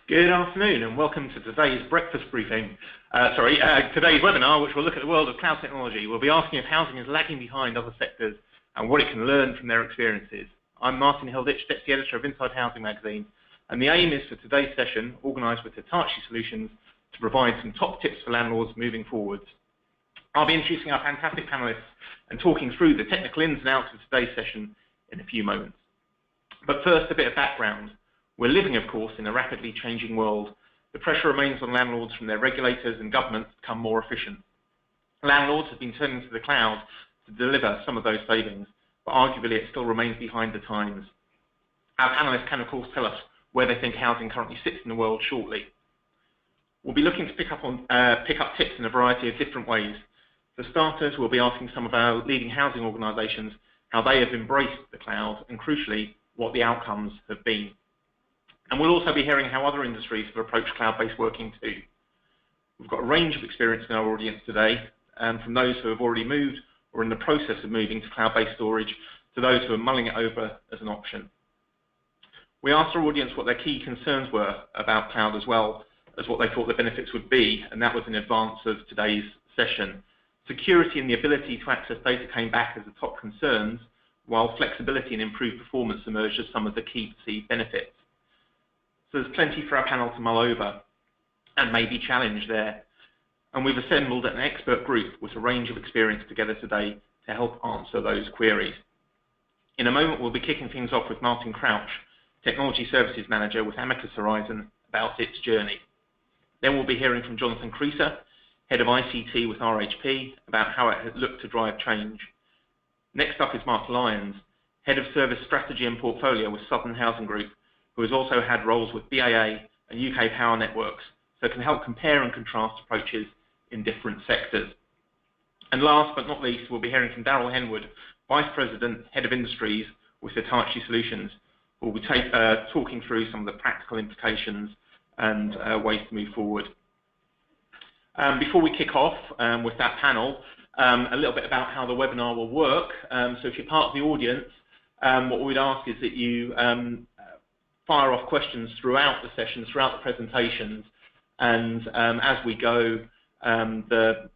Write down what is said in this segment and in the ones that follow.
Good afternoon and welcome to today's breakfast briefing. Today's webinar, which will look at the world of cloud technology. We'll be asking if housing is lagging behind other sectors and what it can learn from their experiences. I'm Martin Hilditch, Deputy Editor of Inside Housing magazine, and the aim is for today's session, organised with Hitachi Solutions, to provide some top tips for landlords moving forwards. I'll be introducing our fantastic panellists and talking through the technical ins and outs of today's session in a few moments. But first, a bit of background. We're living, of course, in a rapidly changing world. The pressure remains on landlords from their regulators and governments to become more efficient. Landlords have been turning to the cloud to deliver some of those savings, but arguably it still remains behind the times. Our panellists can, of course, tell us where they think housing currently sits in the world shortly. We'll be looking to pick up tips in a variety of different ways. For starters, we'll be asking some of our leading housing organisations how they have embraced the cloud and, crucially, what the outcomes have been. And we'll also be hearing how other industries have approached cloud-based working too. We've got a range of experience in our audience today, from those who have already moved or in the process of moving to cloud-based storage to those who are mulling it over as an option. We asked our audience what their key concerns were about cloud as well as what they thought the benefits would be, and that was in advance of today's session. Security and the ability to access data came back as the top concerns, while flexibility and improved performance emerged as some of the key perceived benefits. So there's plenty for our panel to mull over and maybe challenge there. And we've assembled an expert group with a range of experience together today to help answer those queries. In a moment, we'll be kicking things off with Martin Crouch, Technology Services Manager with AmicusHorizon, about its journey. Then we'll be hearing from Jonathan Creaser, Head of ICT with RHP, about how it has looked to drive change. Next up is Mark Lyons, Head of Service Strategy and Portfolio with Southern Housing Group, who has also had roles with BAA and UK Power Networks, so can help compare and contrast approaches in different sectors. And last but not least, we'll be hearing from Daryl Henwood, Vice President, Head of Industries with Hitachi Solutions, who will be talking through some of the practical implications and ways to move forward. Before we kick off with that panel, a little bit about how the webinar will work. So if you're part of the audience, what we'd ask is that you fire off questions throughout the sessions, throughout the presentations, and as we go, the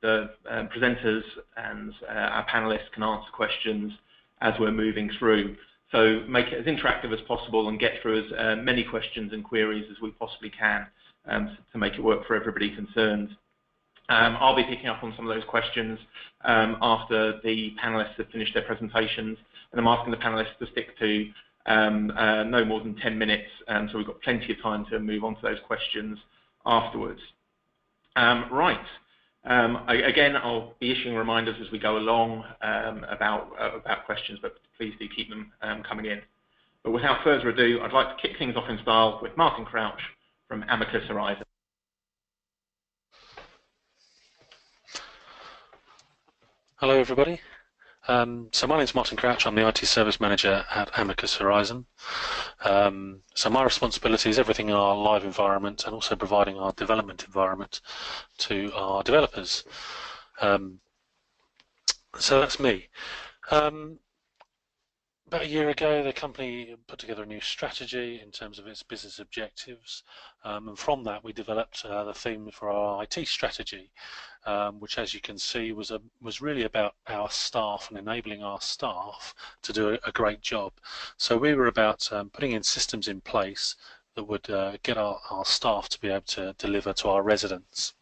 presenters and our panelists can answer questions as we're moving through. So make it as interactive as possible and get through as many questions and queries as we possibly can to make it work for everybody concerned. I'll be picking up on some of those questions after the panelists have finished their presentations, and I'm asking the panelists to stick to no more than 10 minutes, so we've got plenty of time to move on to those questions afterwards. Again, I'll be issuing reminders as we go along about questions, but please do keep them coming in. But without further ado, I'd like to kick things off in style with Martin Crouch from AmicusHorizon. Hello, everybody. So my name is Martin Crouch. I'm the IT Service Manager at AmicusHorizon. So my responsibility is everything in our live environment and also providing our development environment to our developers. So that's me. About a year ago, the company put together a new strategy in terms of its business objectives, and from that we developed the theme for our IT strategy, which, as you can see, was really about our staff and enabling our staff to do a great job. So we were about putting in systems in place that would get our staff to be able to deliver to our residents.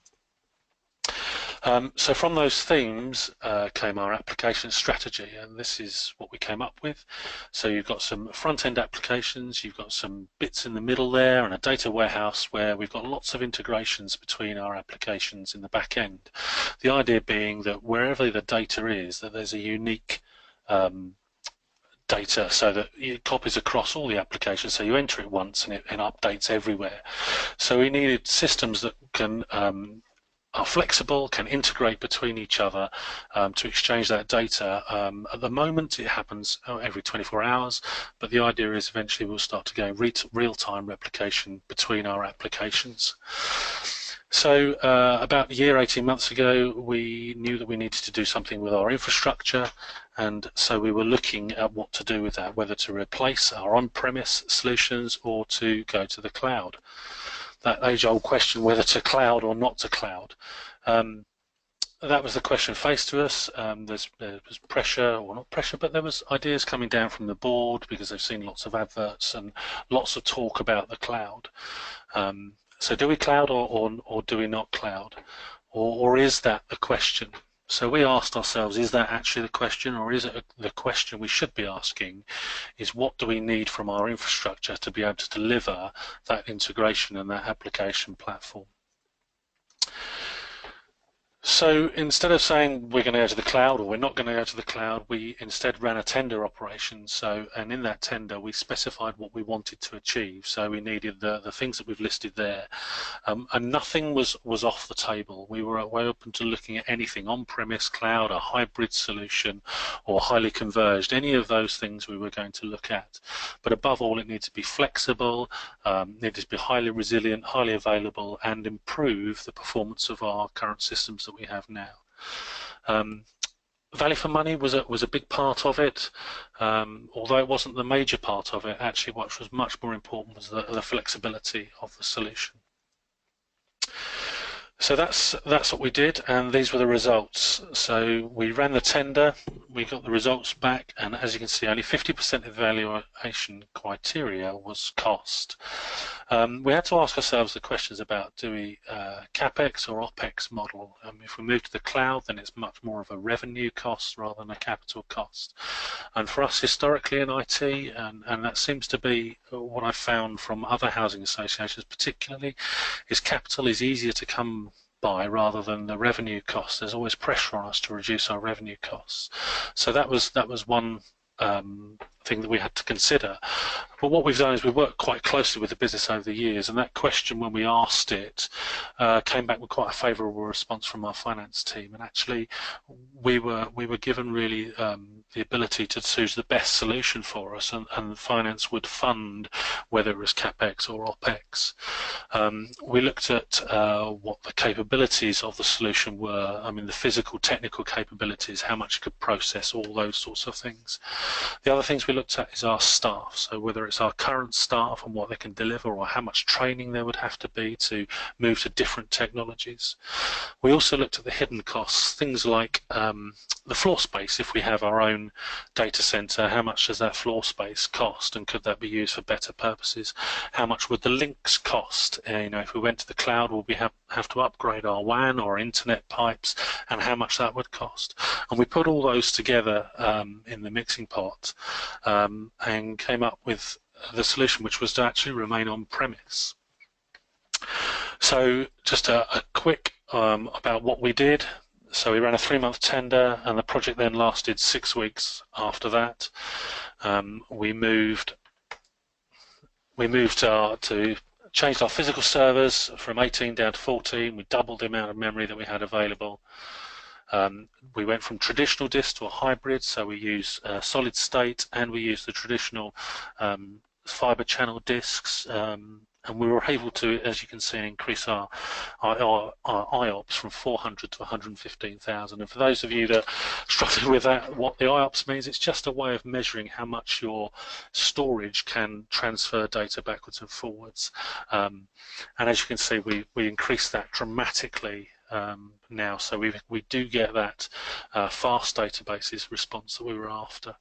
So from those themes came our application strategy, and this is what we came up with. So you've got some front-end applications, you've got some bits in the middle there, and a data warehouse where we've got lots of integrations between our applications in the back end. The idea being that wherever the data is, that there's a unique data, so that it copies across all the applications, so you enter it once and it updates everywhere. So we needed systems that can are flexible, can integrate between each other to exchange that data. At the moment, it happens every 24 hours, but the idea is eventually we'll start to go real-time replication between our applications. So about a year, 18 months ago, we knew that we needed to do something with our infrastructure, And so we were looking at what to do with that, whether to replace our on-premise solutions or to go to the cloud. That age-old question, whether to cloud or not to cloud. That was the question faced to us. There was pressure, or not pressure, but there was ideas coming down from the board because they've seen lots of adverts and lots of talk about the cloud. So do we cloud or do we not cloud? Or is that the question? So we asked ourselves, is that actually the question, or is it the question we should be asking is what do we need from our infrastructure to be able to deliver that integration and that application platform? So instead of saying we're going to go to the cloud or we're not going to go to the cloud, we instead ran a tender operation. And in that tender, we specified what we wanted to achieve. So we needed the things that we've listed there, and nothing was off the table. We were open to looking at anything: on-premise, cloud, a hybrid solution, or highly converged. Any of those things we were going to look at. But above all, it needed to be flexible, needed to be highly resilient, highly available, and improve the performance of our current systems that we have now. Value for money was a big part of it, although it wasn't the major part of it. Actually, what was much more important was the flexibility of the solution. So that's what we did, and these were the results. So we ran the tender, we got the results back, and as you can see, only 50% of the evaluation criteria was cost. We had to ask ourselves the questions about, do we CapEx or OpEx model? If we move to the cloud, then it's much more of a revenue cost rather than a capital cost. And for us historically in IT, and that seems to be what I've found from other housing associations particularly, is capital is easier to come by rather than the revenue costs. There's always pressure on us to reduce our revenue costs. So that was one thing that we had to consider. But what we've done is we've worked quite closely with the business over the years, and that question, when we asked it, came back with quite a favourable response from our finance team. And actually, we were given really the ability to choose the best solution for us, and finance would fund whether it was CapEx or OpEx. We looked at what the capabilities of the solution were. I mean, the physical, technical capabilities, how much it could process, all those sorts of things. The other things we looked at is our staff, so whether it's our current staff and what they can deliver, or how much training there would have to be to move to different technologies. We also looked at the hidden costs, things like the floor space. If we have our own data center, how much does that floor space cost, and could that be used for better purposes? How much would the links cost? If we went to the cloud, would we have to upgrade our WAN or internet pipes, and how much that would cost? And we put all those together in the mixing pot and came up with the solution, which was to actually remain on premise. So just a quick about what we did. So we ran a 3-month tender, and the project then lasted 6 weeks after that. We changed our physical servers from 18 down to 14. We doubled the amount of memory that we had available. We went from traditional disk to a hybrid, so we use solid state, and we use the traditional fiber channel disks, and we were able to, as you can see, increase our IOPS from 400 to 115,000. And for those of you that are struggling with that, what the IOPS means, it's just a way of measuring how much your storage can transfer data backwards and forwards. And as you can see, we increased that dramatically now, so we do get that fast databases response that we were after.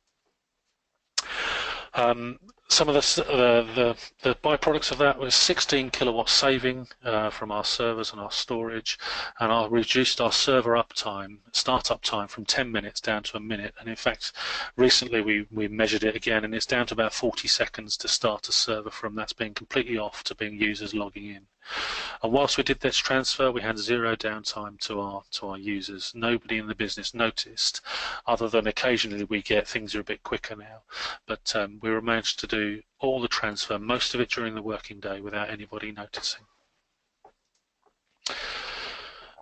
Some of the byproducts of that was 16 kilowatt saving from our servers and our storage, and I reduced our server uptime, startup time, from 10 minutes down to a minute. And in fact, recently we measured it again, and it's down to about 40 seconds to start a server from that's being completely off to being users logging in. And whilst we did this transfer, we had 0 downtime to our users. Nobody in the business noticed, other than occasionally we get things are a bit quicker now. But we managed to do all the transfer, most of it during the working day, without anybody noticing.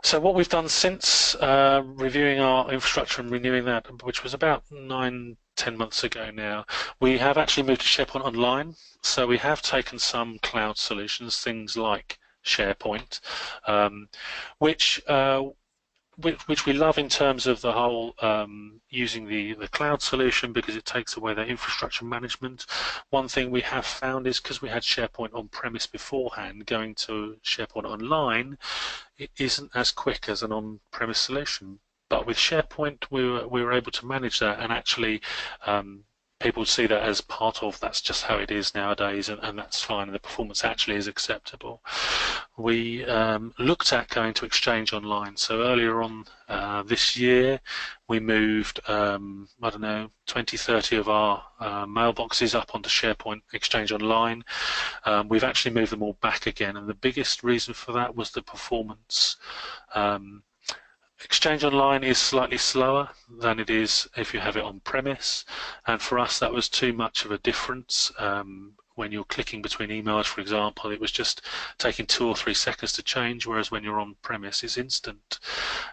So what we've done since reviewing our infrastructure and renewing that, which was about 9-10 months ago now, we have actually moved to SharePoint Online. So we have taken some cloud solutions, things like SharePoint, which which we love in terms of the whole using the cloud solution, because it takes away that infrastructure management. One thing we have found is, because we had SharePoint on-premise beforehand, going to SharePoint Online, it isn't as quick as an on-premise solution. But with SharePoint, we were able to manage that, and actually people see that as part of, that's just how it is nowadays, and that's fine, and the performance actually is acceptable. We looked at going to Exchange Online. So earlier on this year, we moved, I don't know, 20, 30 of our mailboxes up onto SharePoint Exchange Online. We've actually moved them all back again, and the biggest reason for that was the performance. Exchange Online is slightly slower than it is if you have it on premise, and for us that was too much of a difference. When you're clicking between emails, for example, it was just taking 2 or 3 seconds to change, whereas when you're on premise it's instant.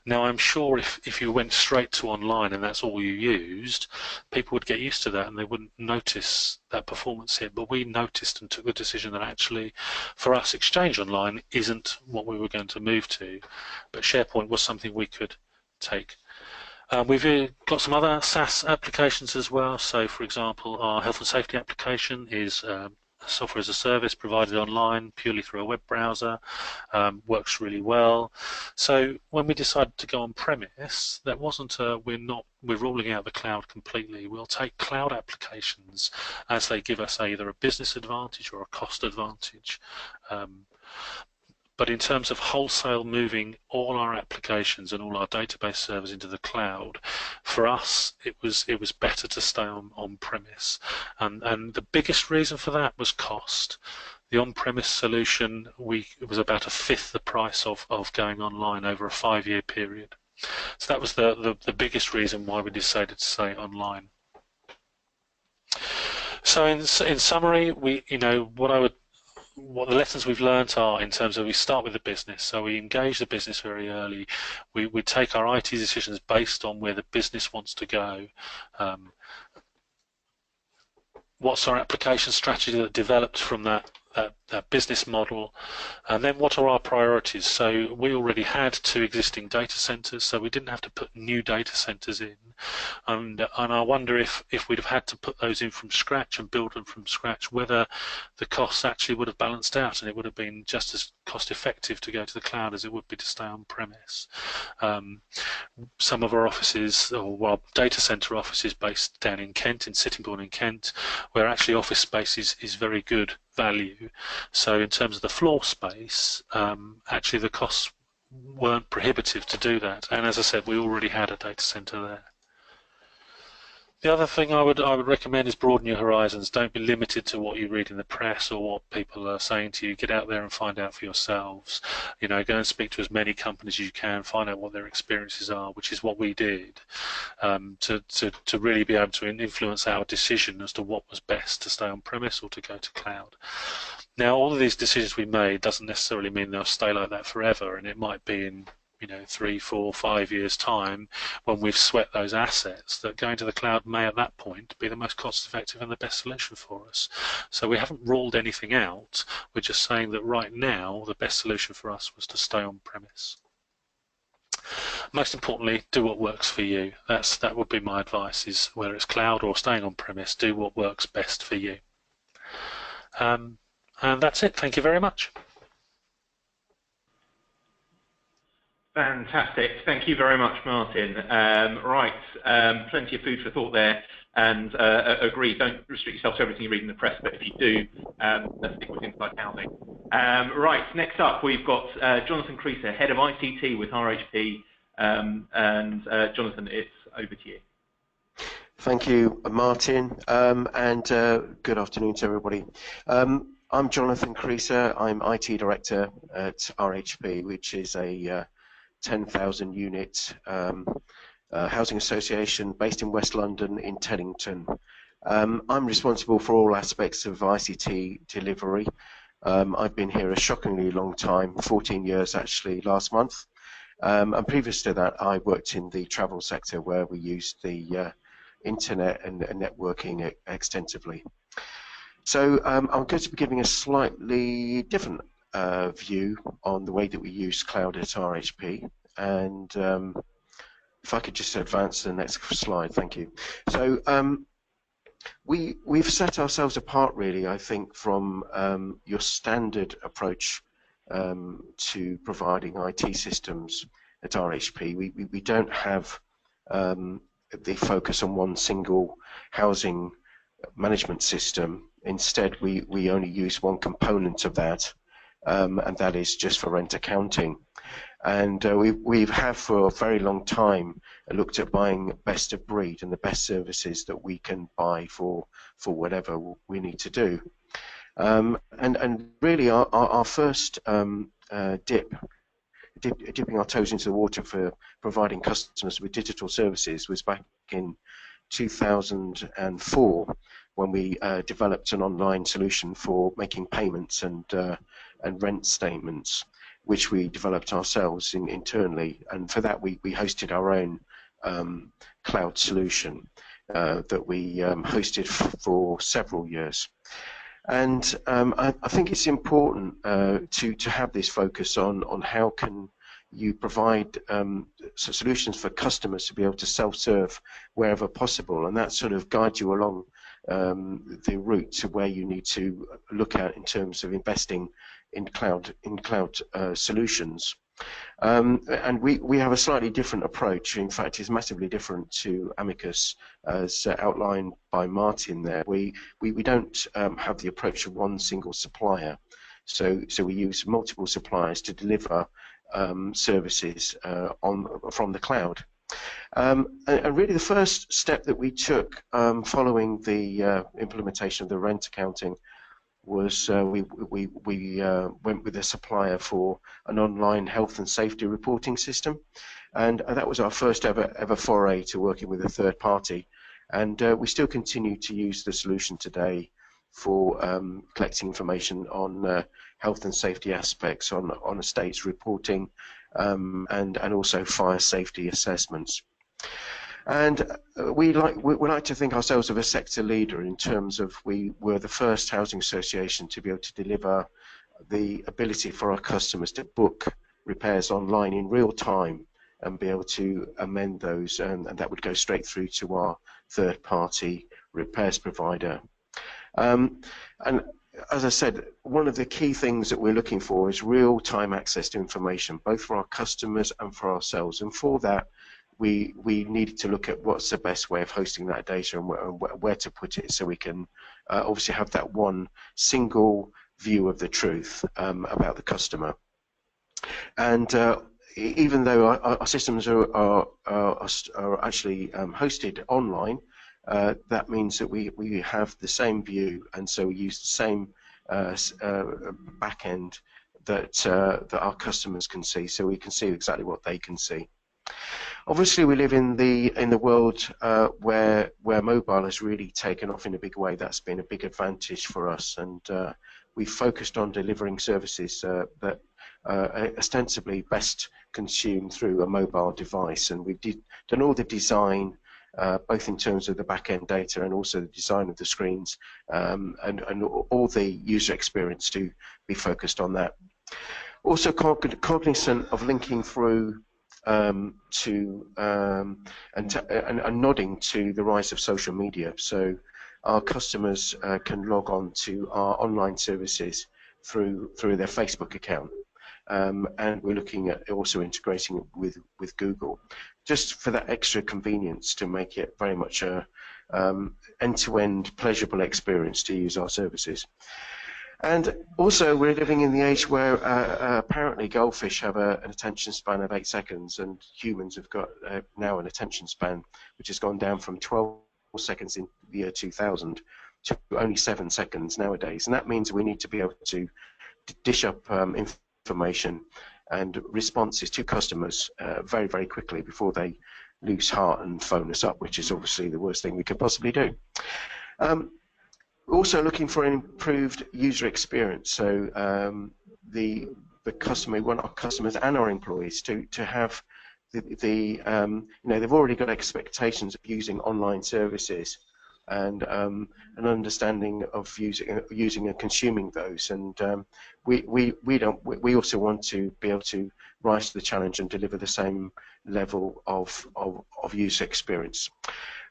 Now I'm sure if you went straight to online and that's all you used, people would get used to that and they wouldn't notice that performance hit, but we noticed and took the decision that actually for us Exchange Online isn't what we were going to move to, but SharePoint was something we could take. We've got some other SaaS applications as well. So, for example, our health and safety application is software as a service provided online purely through a web browser. Works really well. So, when we decided to go on premise, that wasn't we're ruling out the cloud completely. We'll take cloud applications as they give us either a business advantage or a cost advantage. But in terms of wholesale moving all our applications and all our database servers into the cloud, for us it was better to stay on premise, and the biggest reason for that was cost. The on-premise solution, it was about 1/5 the price of going online over a 5-year period. So that was the biggest reason why we decided to stay online. So in summary, what the lessons we've learned are, in terms of, we start with the business, so we engage the business very early. We take our IT decisions based on where the business wants to go. What's our application strategy that developed from that business model, and then what are our priorities? So we already had 2 existing data centers, so we didn't have to put new data centers in, and I wonder if we'd have had to put those in from scratch and build them from scratch, whether the costs actually would have balanced out and it would have been just as cost effective to go to the cloud as it would be to stay on premise. Some of our offices, or our data center office, is based down in Kent, in Sittingbourne in Kent, where actually office space is very good value. So in terms of the floor space, actually the costs weren't prohibitive to do that, and as I said, we already had a data center there. The other thing I would recommend is broaden your horizons. Don't be limited to what you read in the press or what people are saying to you. Get out there and find out for yourselves. Go and speak to as many companies as you can, find out what their experiences are, which is what we did, to really be able to influence our decision as to what was best, to stay on premise or to go to cloud. Now, all of these decisions we made doesn't necessarily mean they'll stay like that forever, and it might be in 3, 4, 5 years' time, when we've sweat those assets, that going to the cloud may at that point be the most cost-effective and the best solution for us. So we haven't ruled anything out. We're just saying that right now the best solution for us was to stay on premise. Most importantly, do what works for you. That would be my advice, is whether it's cloud or staying on premise, do what works best for you. And that's it. Thank you very much. Fantastic. Thank you very much, Martin. Right, plenty of food for thought there, and agree, don't restrict yourself to everything you read in the press, but if you do, let's stick with inside housing. Right, next up we've got Jonathan Creaser, Head of ICT with RHP, and Jonathan, it's over to you. Thank you, Martin, and good afternoon to everybody. I'm Jonathan Creaser. I'm IT Director at RHP, which is a 10,000 unit housing association based in West London in Teddington. I'm responsible for all aspects of ICT delivery. I've been here a shockingly long time, 14 years actually last month. And previous to that, I worked in the travel sector where we used the internet and networking extensively. So I'm going to be giving a slightly different view on the way that we use cloud at RHP. and if I could just advance to the next slide, thank you. So we've set ourselves apart, really, I think, from your standard approach to providing IT systems at RHP. We don't have the focus on one single housing management system. Instead, we only use one component of that, and that is just for rent accounting. And we have for a very long time looked at buying best of breed and the best services that we can buy for whatever we need to do. And really our first dipping our toes into the water for providing customers with digital services was back in 2004, when we developed an online solution for making payments and rent statements, which we developed ourselves internally. And for that we hosted our own cloud solution that we hosted for several years. And I think it's important to have this focus on how can you provide solutions for customers to be able to self-serve wherever possible, and that sort of guides you along the route to where you need to look at in terms of investing in cloud solutions. And we have a slightly different approach. In fact, it's massively different to Amicus, as outlined by Martin there. We don't have the approach of one single supplier, so we use multiple suppliers to deliver services from the cloud. And really the first step that we took following the implementation of the rent accounting was we went with a supplier for an online health and safety reporting system, and that was our first ever foray to working with a third party, and we still continue to use the solution today for collecting information on health and safety aspects on estates reporting, and also fire safety assessments. And we like to think ourselves of a sector leader in terms of we were the first housing association to be able to deliver the ability for our customers to book repairs online in real time and be able to amend those, and that would go straight through to our third-party repairs provider. And as I said, one of the key things that we're looking for is real-time access to information, both for our customers and for ourselves. And for that, we needed to look at what's the best way of hosting that data and where to put it, so we can obviously have that one single view of the truth about the customer. And even though our systems are actually hosted online, that means that we have the same view, and so we use the same back end that our customers can see, so we can see exactly what they can see. Obviously, we live in the world where mobile has really taken off in a big way. That's been a big advantage for us, and we focused on delivering services that ostensibly best consumed through a mobile device, and we've done all the design, both in terms of the back-end data and also the design of the screens, and all the user experience to be focused on that. Also cognizant of linking through and nodding to the rise of social media, so our customers can log on to our online services through their Facebook account, and we're looking at also integrating it with Google, just for that extra convenience to make it very much a end-to-end pleasurable experience to use our services. And also, we're living in the age where apparently goldfish have an attention span of 8 seconds, and humans have got now an attention span which has gone down from 12 seconds in the year 2000 to only 7 seconds nowadays. And that means we need to be able to dish up information and responses to customers very, very quickly before they lose heart and phone us up, which is obviously the worst thing we could possibly do. Also looking for an improved user experience, so the customer, we want our customers and our employees to have you know, they've already got expectations of using online services, and an understanding of using and consuming those, and we also want to be able to rise to the challenge and deliver the same level of user experience.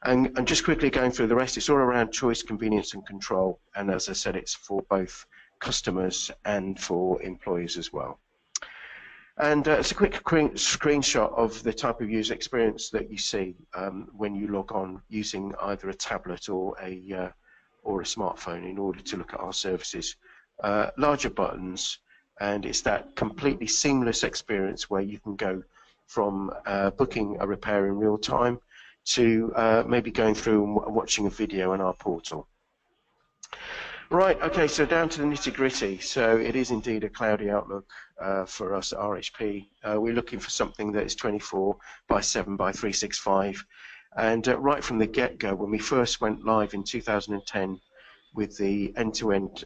And just quickly going through the rest, it's all around choice, convenience and control, and as I said, it's for both customers and for employees as well. And it's a quick screenshot of the type of user experience that you see when you log on using either a tablet or a smartphone in order to look at our services. Larger buttons, and it's that completely seamless experience where you can go from booking a repair in real time to maybe going through and watching a video on our portal. Right, okay, so down to the nitty-gritty. So it is indeed a cloudy outlook for us at RHP. We're looking for something that is 24/7/365. And right from the get-go, when we first went live in 2010 with the end-to-end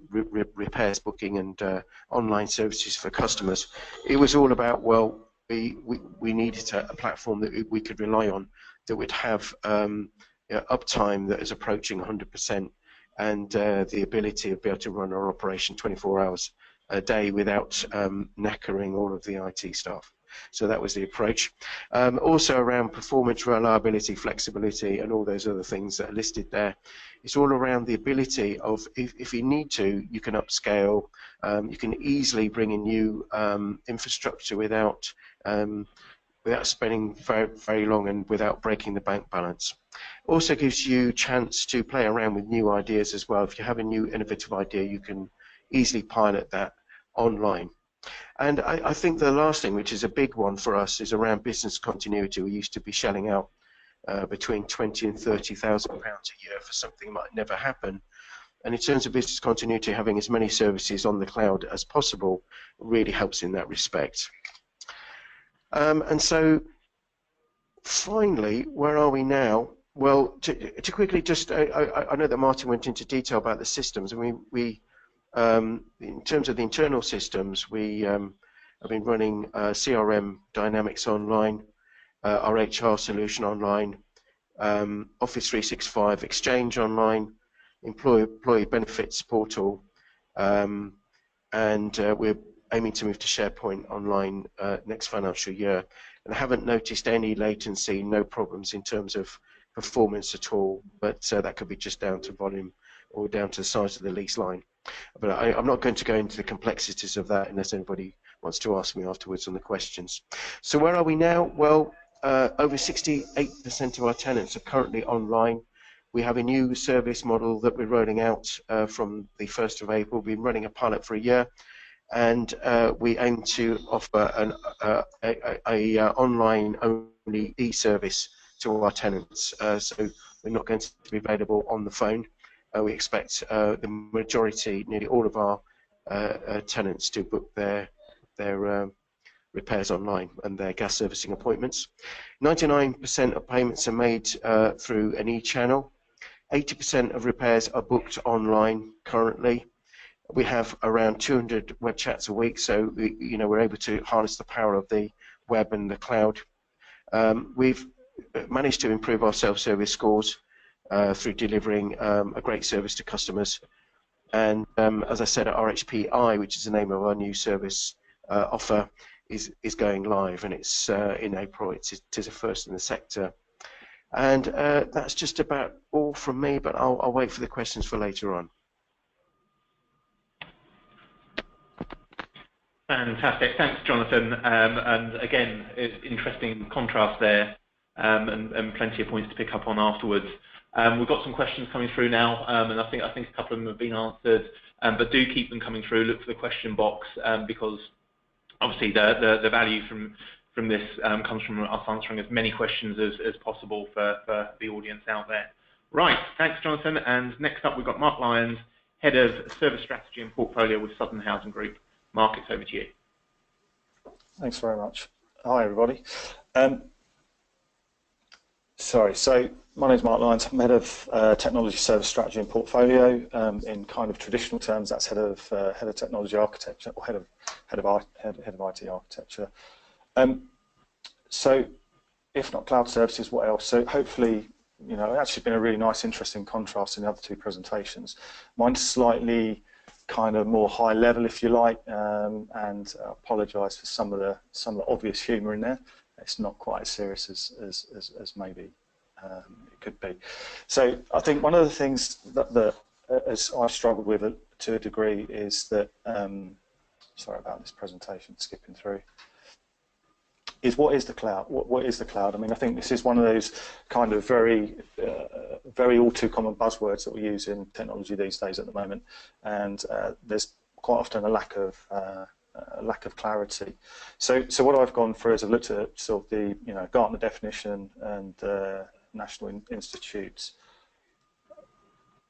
repairs booking and online services for customers, it was all about, well, we needed a platform that we could rely on that would have uptime that is approaching 100%, and the ability to be able to run our operation 24 hours a day without knackering all of the IT staff. So that was the approach. Also around performance, reliability, flexibility, and all those other things that are listed there. It's all around the ability of, if you need to, you can upscale. You can easily bring in new infrastructure without spending very long and without breaking the bank balance. Also gives you a chance to play around with new ideas as well. If you have a new innovative idea, you can easily pilot that online. And I think the last thing, which is a big one for us, is around business continuity. We used to be shelling out between £20,000 and £30,000 a year for something that might never happen. And in terms of business continuity, having as many services on the cloud as possible really helps in that respect. And so, finally, where are we now? Well, to quickly just, I know that Martin went into detail about the systems, and in terms of the internal systems, we have been running CRM Dynamics Online, our HR solution online, Office 365 Exchange Online, Employee Benefits Portal, and we're aiming to move to SharePoint Online next financial year. And I haven't noticed any latency, no problems in terms of performance at all, but that could be just down to volume or down to the size of the lease line. But I'm not going to go into the complexities of that unless anybody wants to ask me afterwards on the questions. So where are we now? Well, over 68% of our tenants are currently online. We have a new service model that we're rolling out from the 1st of April. We've been running a pilot for a year, and we aim to offer an online-only e-service to our tenants. So we're not going to be available on the phone. We expect the majority, nearly all of our tenants, to book their repairs online and their gas servicing appointments. 99% of payments are made through an e-channel. 80% of repairs are booked online currently. We have around 200 web chats a week, so we're able to harness the power of the web and the cloud. We've managed to improve our self-service scores through delivering a great service to customers. And as I said, at RHPI, which is the name of our new service offer, is going live, and it's in April. It is a first in the sector. And that's just about all from me, but I'll wait for the questions for later on. Fantastic. Thanks, Jonathan. And again, interesting contrast there, and plenty of points to pick up on afterwards. We've got some questions coming through now, and I think a couple of them have been answered, but do keep them coming through. Look for the question box, because obviously the value from this comes from us answering as many questions as possible for the audience out there. Right, thanks, Jonathan. And next up, we've got Mark Lyons, Head of Service Strategy and Portfolio with Southern Housing Group. Mark, it's over to you. Thanks very much. Hi, everybody. So my name is Mark Lyons. I'm Head of Technology Service Strategy and Portfolio. In kind of traditional terms, that's Head of Technology Architecture, or Head of IT Architecture. So, if not cloud services, what else? So hopefully, it's actually been a really nice, interesting contrast in the other two presentations. Mine's slightly kind of more high level, if you like, and I apologise for some of the obvious humour in there. It's not quite as serious as maybe it could be. So I think one of the things that as I've struggled with to a degree is that, sorry about this presentation, skipping through, is what is the cloud? What is the cloud? I mean, I think this is one of those kind of very all too common buzzwords that we use in technology these days at the moment, and there's quite often a lack of clarity. So what I've gone through is I've looked at sort of the Gartner definition and National Institutes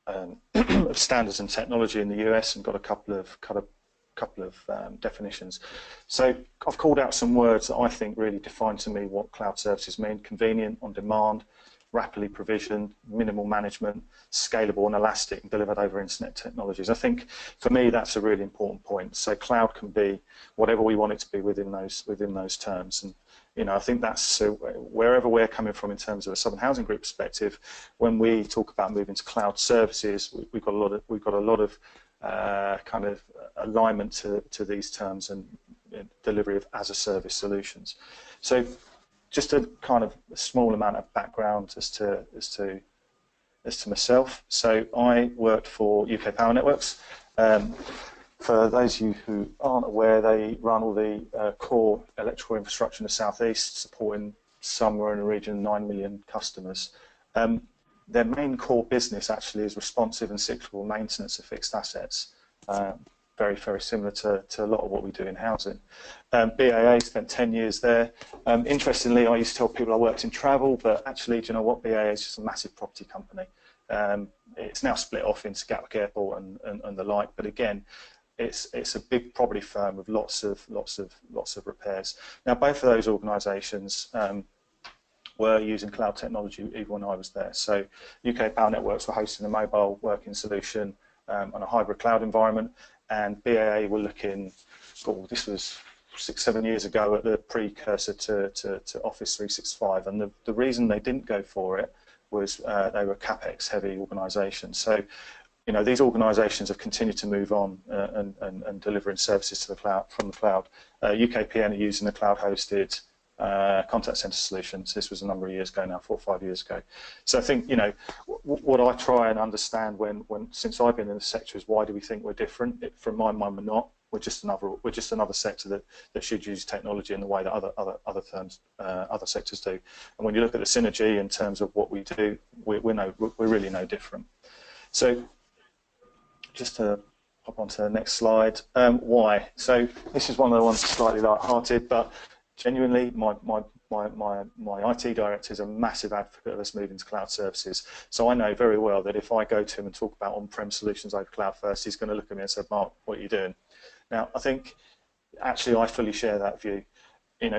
of Standards and Technology in the US, and got a couple of definitions. So I've called out some words that I think really define to me what cloud services mean: convenient, on demand, rapidly provisioned, minimal management, scalable and elastic, and delivered over internet technologies. I think for me that's a really important point. So cloud can be whatever we want it to be within those terms, and I think that's wherever we're coming from in terms of a Southern Housing Group perspective. When we talk about moving to cloud services, we've got a lot of kind of alignment to these terms and delivery of as-a-service solutions. So just a kind of a small amount of background as to myself. So I worked for UK Power Networks. For those of you who aren't aware, they run all the core electrical infrastructure in the southeast, supporting somewhere in the region of 9 million customers. Their main core business actually is responsive and cyclical maintenance of fixed assets, very, very similar to a lot of what we do in housing. BAA spent 10 years there. Interestingly, I used to tell people I worked in travel, but actually, do you know what? BAA is just a massive property company. It's now split off into Gatwick Airport and the like, but again, it's a big property firm with lots of repairs. Now, both of those organisations were using cloud technology even when I was there. So UK Power Networks were hosting a mobile working solution on a hybrid cloud environment, and BAA were looking, this was 6-7 years ago, at the precursor to Office 365, and the reason they didn't go for it was they were a CapEx heavy organisation. So these organisations have continued to move on and delivering services to the cloud from the cloud. UKPN are using the cloud hosted contact center solutions. This was a number of years ago now, 4 or 5 years ago. So I think what I try and understand since I've been in the sector is, why do we think we're different? From my mind, we're not. We're just another sector that should use technology in the way that other sectors do. And when you look at the synergy in terms of what we do, we're really no different. So just to hop on to the next slide. Why? So this is one of the ones slightly light-hearted, but genuinely, my IT director is a massive advocate of us moving to cloud services. So I know very well that if I go to him and talk about on-prem solutions over cloud first, he's going to look at me and say, "Mark, what are you doing?" Now, I think actually I fully share that view.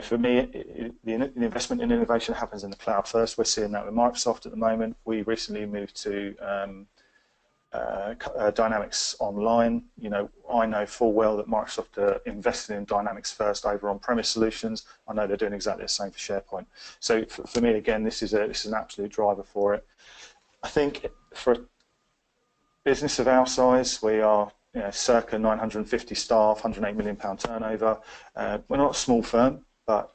For me, the investment in innovation happens in the cloud first. We're seeing that with Microsoft at the moment. We recently moved to Dynamics Online. I know full well that Microsoft are investing in Dynamics first over on-premise solutions. I know they're doing exactly the same for SharePoint. So for me, again, this is an absolute driver for it. I think for a business of our size, we are circa 950 staff, £108 million turnover. We're not a small firm, but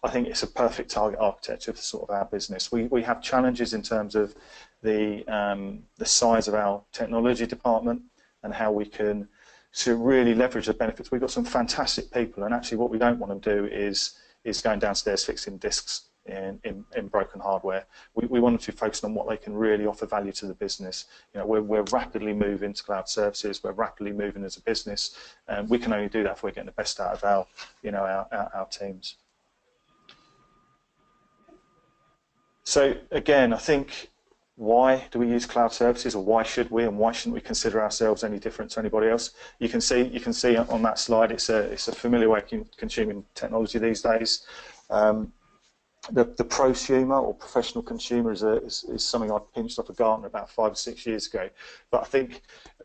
I think it's a perfect target architecture for sort of our business. We have challenges in terms of the size of our technology department and how we can really leverage the benefits. We've got some fantastic people, and actually what we don't want to do is going downstairs fixing disks in broken hardware. We want to focus on what they can really offer value to the business. We're rapidly moving to cloud services. We're rapidly moving as a business, and we can only do that if we're getting the best out of our teams. So again, I think, why do we use cloud services, or why should we, and why shouldn't we consider ourselves any different to anybody else? You can see on that slide, it's a familiar way of consuming technology these days. The prosumer or professional consumer is something I pinched off of Gartner about 5 or 6 years ago. But I think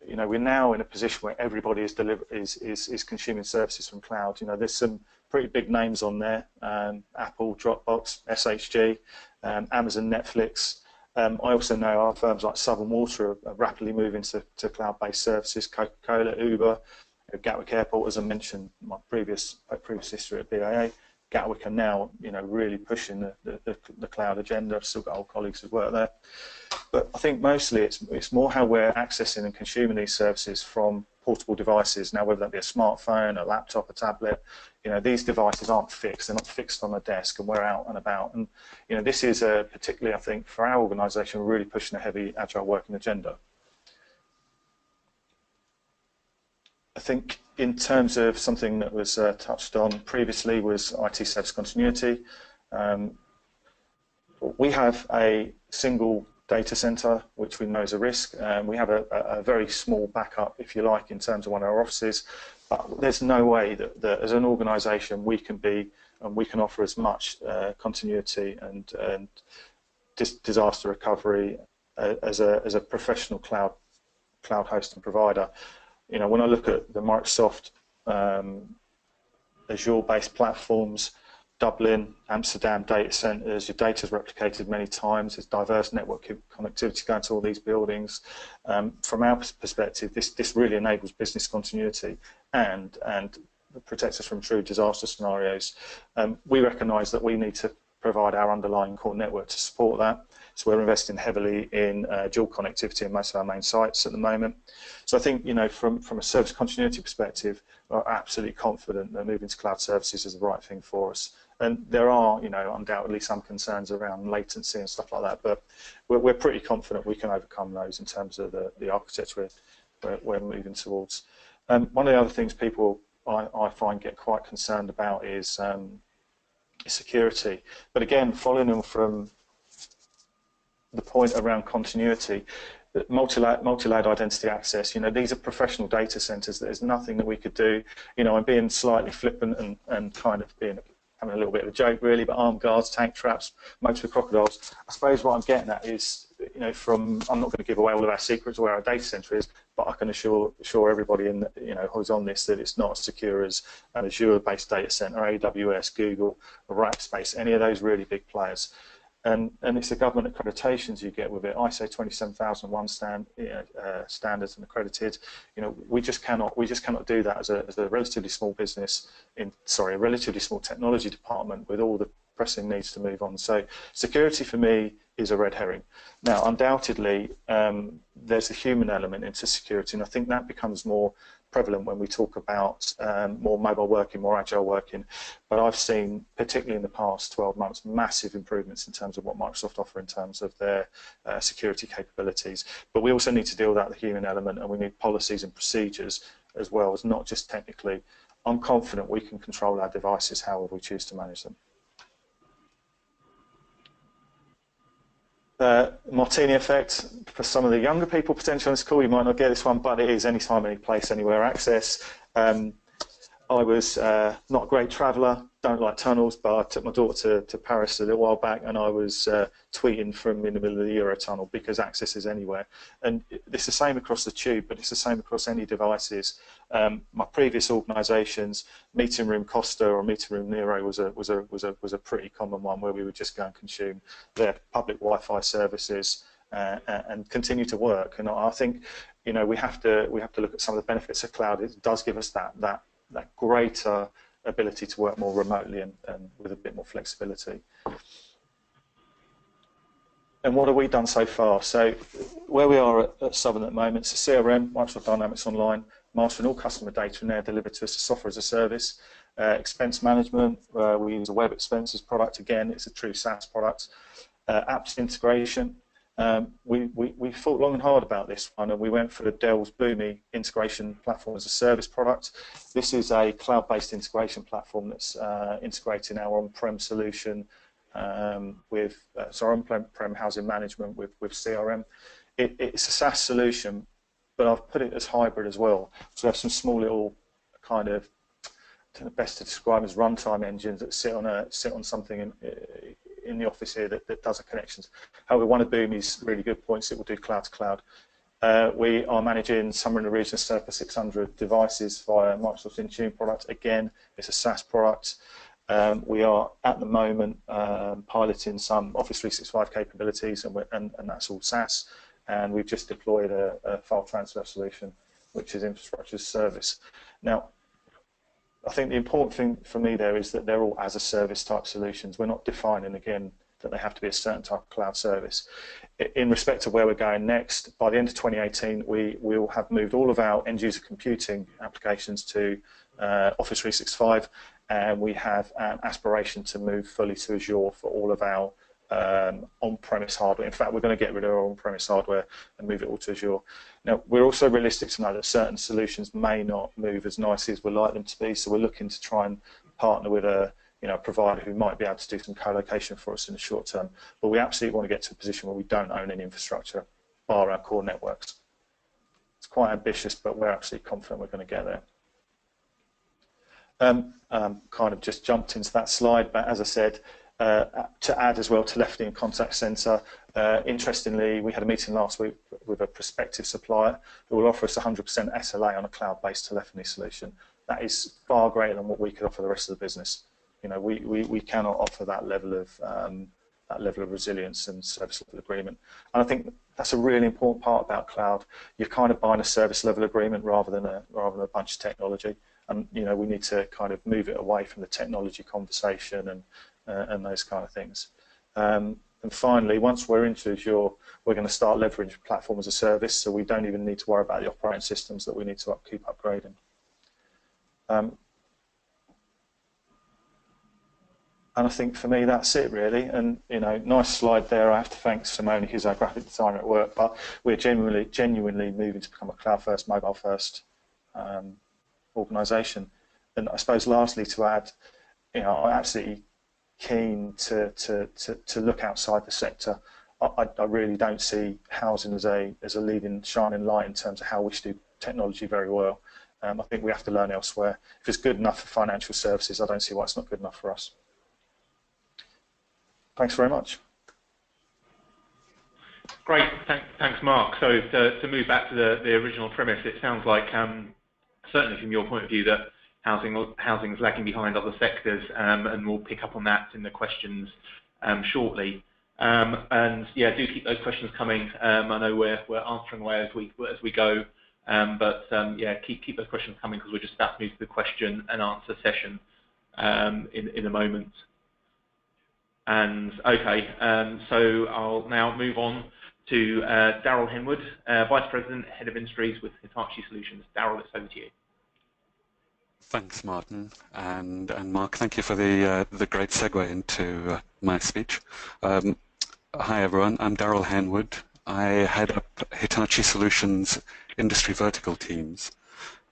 we're now in a position where everybody is consuming services from cloud. There's some pretty big names on there: Apple, Dropbox, SHG, Amazon, Netflix. I also know our firms like Southern Water are rapidly moving to cloud-based services, Coca-Cola, Uber, Gatwick Airport, as I mentioned, my previous history at BAA. Gatwick are now, really pushing the cloud agenda. I've still got old colleagues who work there. But I think mostly it's more how we're accessing and consuming these services from portable devices. Now, whether that be a smartphone, a laptop, a tablet, these devices aren't fixed. They're not fixed on a desk, and we're out and about. And this is particularly, I think, for our organisation, we're really pushing a heavy agile working agenda. I think in terms of something that was touched on previously was IT service continuity. We have a single data center, which we know is a risk. We have a very small backup, if you like, in terms of one of our offices. But there's no way that as an organisation we can offer as much continuity and disaster recovery as a professional cloud hosting provider. When I look at the Microsoft Azure-based platforms, Dublin, Amsterdam data centers, your data is replicated many times, there's diverse network connectivity going to all these buildings. From our perspective, this really enables business continuity and protects us from true disaster scenarios. We recognise that we need to provide our underlying core network to support that. So we're investing heavily in dual connectivity in most of our main sites at the moment. So I think, from a service continuity perspective, we're absolutely confident that moving to cloud services is the right thing for us. And there are, undoubtedly some concerns around latency and stuff like that, but we're pretty confident we can overcome those in terms of the architecture we're moving towards. One of the other things people I find get quite concerned about is security. But again, following on from the point around continuity, multi-layered identity access, these are professional data centers. There's nothing that we could do. I'm being slightly flippant and kind of having a little bit of a joke really, but armed guards, tank traps, motor crocodiles. I suppose what I'm getting at is, I'm not going to give away all of our secrets or where our data center is, but I can assure everybody who's on this that it's not as secure as an Azure-based data center, AWS, Google, or Rackspace, any of those really big players. And it's the government accreditations you get with it. ISO 27001 standards and accredited. We just cannot do that as a relatively small business a relatively small technology department with all the pressing needs to move on. So security for me is a red herring. Now, undoubtedly, there's a human element into security, and I think that becomes more prevalent when we talk about more mobile working, more agile working. But I've seen, particularly in the past 12 months, massive improvements in terms of what Microsoft offer in terms of their security capabilities. But we also need to deal with the human element, and we need policies and procedures as well as not just technically. I'm confident we can control our devices however we choose to manage them. Martini effect, for some of the younger people potentially on this call, you might not get this one, but it is anytime, any place, anywhere access. I was not a great traveller, don't like tunnels, but I took my daughter to Paris a little while back, and I was tweeting from in the middle of the Eurotunnel because access is anywhere. And it's the same across the tube, but it's the same across any devices. My previous organisations, Meeting Room Costa or Meeting Room Nero was a pretty common one where we would just go and consume their public Wi-Fi services and continue to work. And I think we have to look at some of the benefits of cloud. It does give us that greater ability to work more remotely and with a bit more flexibility. And what have we done so far? So where we are at Southern at the moment, it's a CRM, Microsoft Dynamics Online, mastering all customer data in there, delivered to us as software as a service. Expense management, we use a web expenses product. Again, it's a true SaaS product. Apps integration. We thought long and hard about this one, and we went for the Dell's Boomi integration platform as a service product. This is a cloud-based integration platform that's integrating our on-prem solution with on-prem housing management with CRM. It's a SaaS solution, but I've put it as hybrid as well. So we have some small little kind of, I think the best to describe as runtime engines that sit on something in the office here that does the connections. However, one of Boomi's really good points, it will do cloud to cloud. We are managing somewhere in the region of circa 600 devices via Microsoft Intune product. Again, it's a SaaS product. We are at the moment piloting some Office 365 capabilities, and that's all SaaS. And we've just deployed a file transfer solution, which is infrastructure as a service. Now, I think the important thing for me there is that they're all as a service type solutions. We're not defining, again, that they have to be a certain type of cloud service. In respect to where we're going next, by the end of 2018, we will have moved all of our end user computing applications to Office 365, and we have an aspiration to move fully to Azure for all of our on-premise hardware. In fact, we're going to get rid of our on-premise hardware and move it all to Azure. Now, we're also realistic to know that certain solutions may not move as nicely as we'd like them to be, so we're looking to try and partner with a provider who might be able to do some co-location for us in the short term. But we absolutely want to get to a position where we don't own any infrastructure, bar our core networks. It's quite ambitious, but we're absolutely confident we're going to get there. Kind of just jumped into that slide, but as I said, to add as well telephony and contact center, interestingly, we had a meeting last week with a prospective supplier who will offer us 100% SLA on a cloud-based telephony solution. That is far greater than what we could offer the rest of the business. We cannot offer that level of resilience and service level agreement. And I think that's a really important part about cloud. You're kind of buying a service level agreement rather than a bunch of technology. And we need to kind of move it away from the technology conversation and those kind of things. And finally, once we're into Azure, we're going to start leveraging platform as a service, so we don't even need to worry about the operating systems that we need to keep upgrading. And I think for me that's it really. And nice slide there. I have to thank Simone, who's our graphic designer at work. But we're genuinely moving to become a cloud-first, mobile-first organisation. And I suppose lastly to add, I'm absolutely keen to look outside the sector. I really don't see housing as a leading shining light in terms of how we do technology very well. I think we have to learn elsewhere. If it's good enough for financial services, I don't see why it's not good enough for us. Thanks very much. Great, thanks Mark. So to move back to the original premise, it sounds like, certainly from your point of view, that housing is lagging behind other sectors, and we'll pick up on that in the questions shortly. And yeah, do keep those questions coming. I know we're answering away as we go, but yeah, keep those questions coming because we're just about to move to the question and answer session in a moment. And okay, so I'll now move on to Daryl Henwood, Vice President, Head of Industries with Hitachi Solutions. Daryl, it's over to you. Thanks, Martin, and Mark. Thank you for the great segue into my speech. Hi, everyone. I'm Daryl Henwood. I head up Hitachi Solutions industry vertical teams,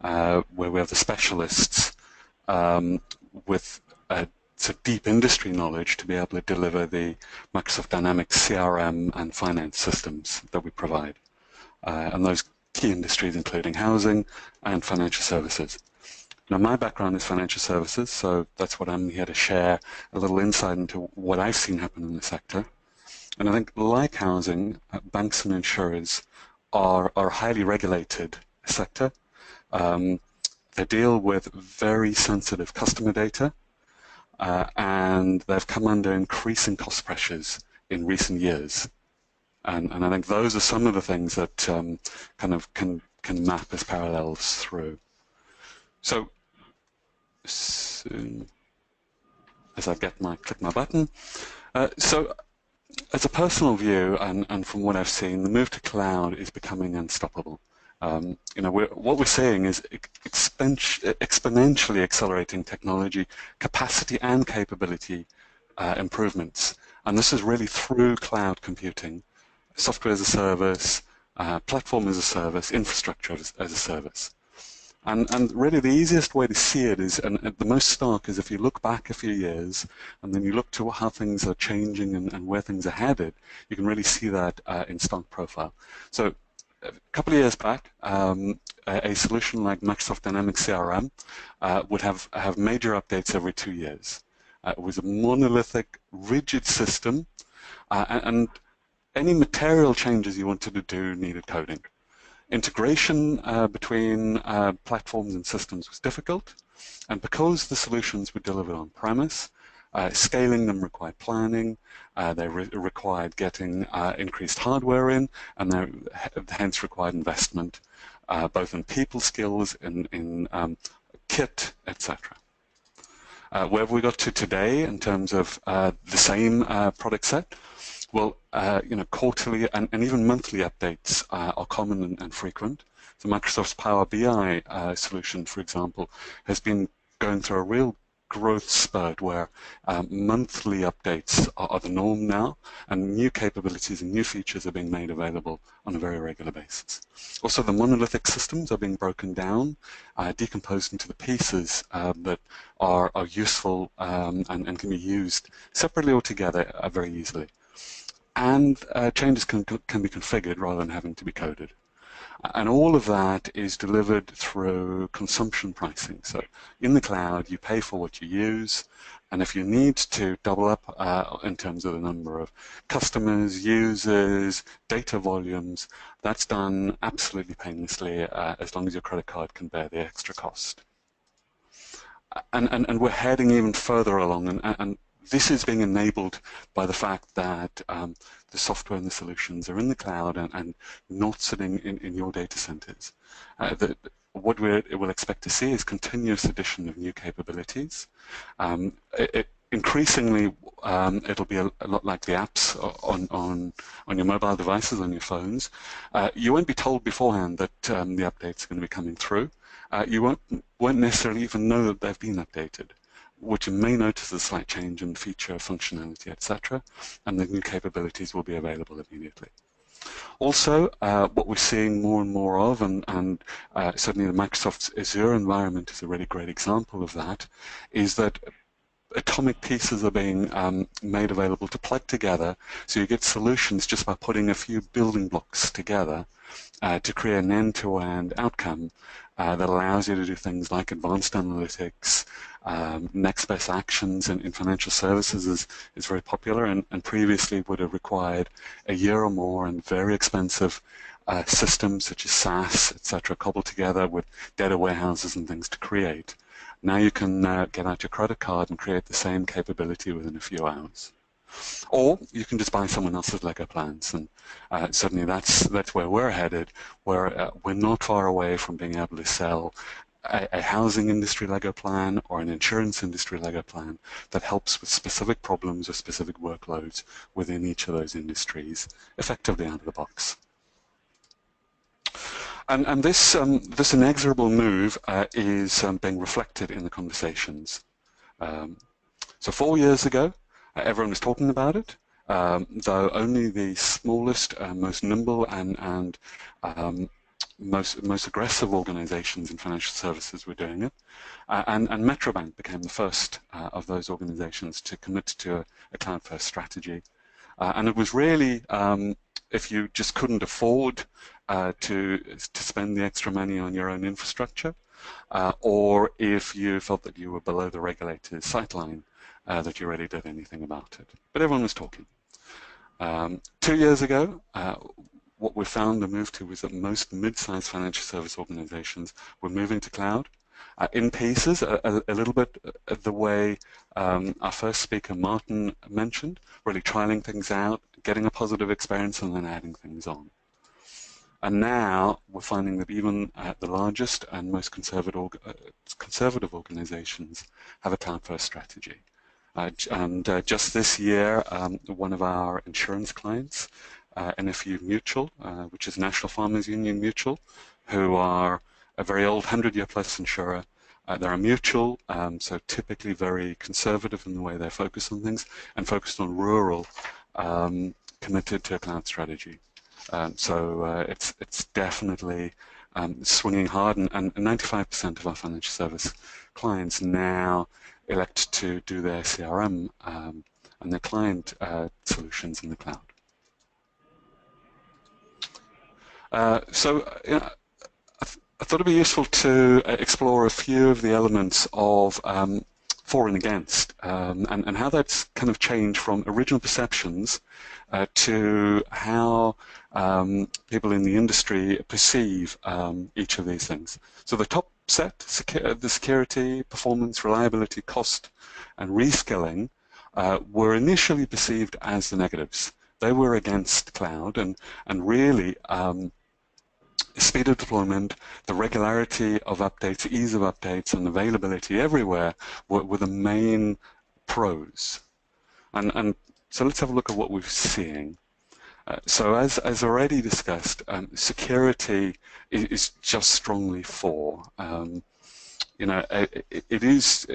where we have the specialists with deep industry knowledge to be able to deliver the Microsoft Dynamics CRM and finance systems that we provide, and those key industries including housing and financial services. Now, my background is financial services, so that's what I'm here to share a little insight into what I've seen happen in the sector. And I think, like housing, banks and insurers are a highly regulated sector. They deal with very sensitive customer data, and they've come under increasing cost pressures in recent years. And I think those are some of the things that kind of can map as parallels through. So, soon as I click my button. So, as a personal view, and from what I've seen, the move to cloud is becoming unstoppable. What we're seeing is exponentially accelerating technology capacity and capability improvements, and this is really through cloud computing, software as a service, platform as a service, infrastructure as a service. And really the easiest way to see it is, and the most stark is if you look back a few years and then you look to how things are changing and where things are headed, you can really see that in stark profile. So a couple of years back, a solution like Microsoft Dynamics CRM would have major updates every 2 years. It was a monolithic, rigid system, and any material changes you wanted to do needed coding. Integration between platforms and systems was difficult, and because the solutions were delivered on premise, scaling them required planning, they required getting increased hardware in, and they hence required investment, both in people skills, in kit, etc. Where have we got to today in terms of the same product set? Well, quarterly and even monthly updates are common and frequent. So Microsoft's Power BI solution, for example, has been going through a real growth spurt where monthly updates are the norm now, and new capabilities and new features are being made available on a very regular basis. Also, the monolithic systems are being broken down, decomposed into the pieces that are useful and can be used separately or together very easily. And changes can be configured rather than having to be coded. And all of that is delivered through consumption pricing. So in the cloud, you pay for what you use, and if you need to double up in terms of the number of customers, users, data volumes, that's done absolutely painlessly as long as your credit card can bear the extra cost. And we're heading even further along, and this is being enabled by the fact that the software and the solutions are in the cloud and not sitting in your data centers. What we will expect to see is continuous addition of new capabilities. Increasingly, it'll be a lot like the apps on your mobile devices, on your phones. You won't be told beforehand that the updates are going to be coming through. You won't necessarily even know that they've been updated. What you may notice is a slight change in feature, functionality, etc., and the new capabilities will be available immediately. Also, what we're seeing more and more of, and certainly the Microsoft's Azure environment is a really great example of that, is that atomic pieces are being made available to plug together, so you get solutions just by putting a few building blocks together to create an end-to-end outcome that allows you to do things like advanced analytics. Next best actions in financial services is very popular, and previously would have required a year or more and very expensive systems such as SaaS, etc., cobbled together with data warehouses and things to create. Now you can get out your credit card and create the same capability within a few hours. Or you can just buy someone else's Lego plans, and certainly that's where we're headed, where we're not far away from being able to sell a housing industry Lego plan or an insurance industry Lego plan that helps with specific problems or specific workloads within each of those industries, effectively out of the box. And this inexorable move is being reflected in the conversations. So 4 years ago, everyone was talking about it, though only the smallest, most nimble and most aggressive organizations in financial services were doing it. And Metrobank became the first of those organizations to commit to a cloud-first strategy. And it was really, if you just couldn't afford to spend the extra money on your own infrastructure, or if you felt that you were below the regulator's sightline, that you really did anything about it. But everyone was talking. 2 years ago, what we found the move to was that most mid-sized financial service organizations were moving to cloud in pieces, a little bit the way our first speaker, Martin, mentioned, really trialing things out, getting a positive experience, and then adding things on. And now we're finding that even the largest and most conservative organizations have a cloud-first strategy. Just this year, one of our insurance clients, NFU Mutual, which is National Farmers Union Mutual, who are a very old 100-year-plus insurer. They're a mutual, so typically very conservative in the way they focus on things, and focused on rural, committed to a cloud strategy. So it's definitely swinging hard, and 95% of our financial service clients now elect to do their CRM and their client solutions in the cloud. I thought it'd be useful to explore a few of the elements of for and against, and how that's kind of changed from original perceptions to how people in the industry perceive each of these things. So the top set, the security, performance, reliability, cost, and reskilling were initially perceived as the negatives. They were against cloud, and really speed of deployment, the regularity of updates, ease of updates, and availability everywhere were the main pros. And so let's have a look at what we're seeing. So as already discussed, security is just strongly for. You know, it is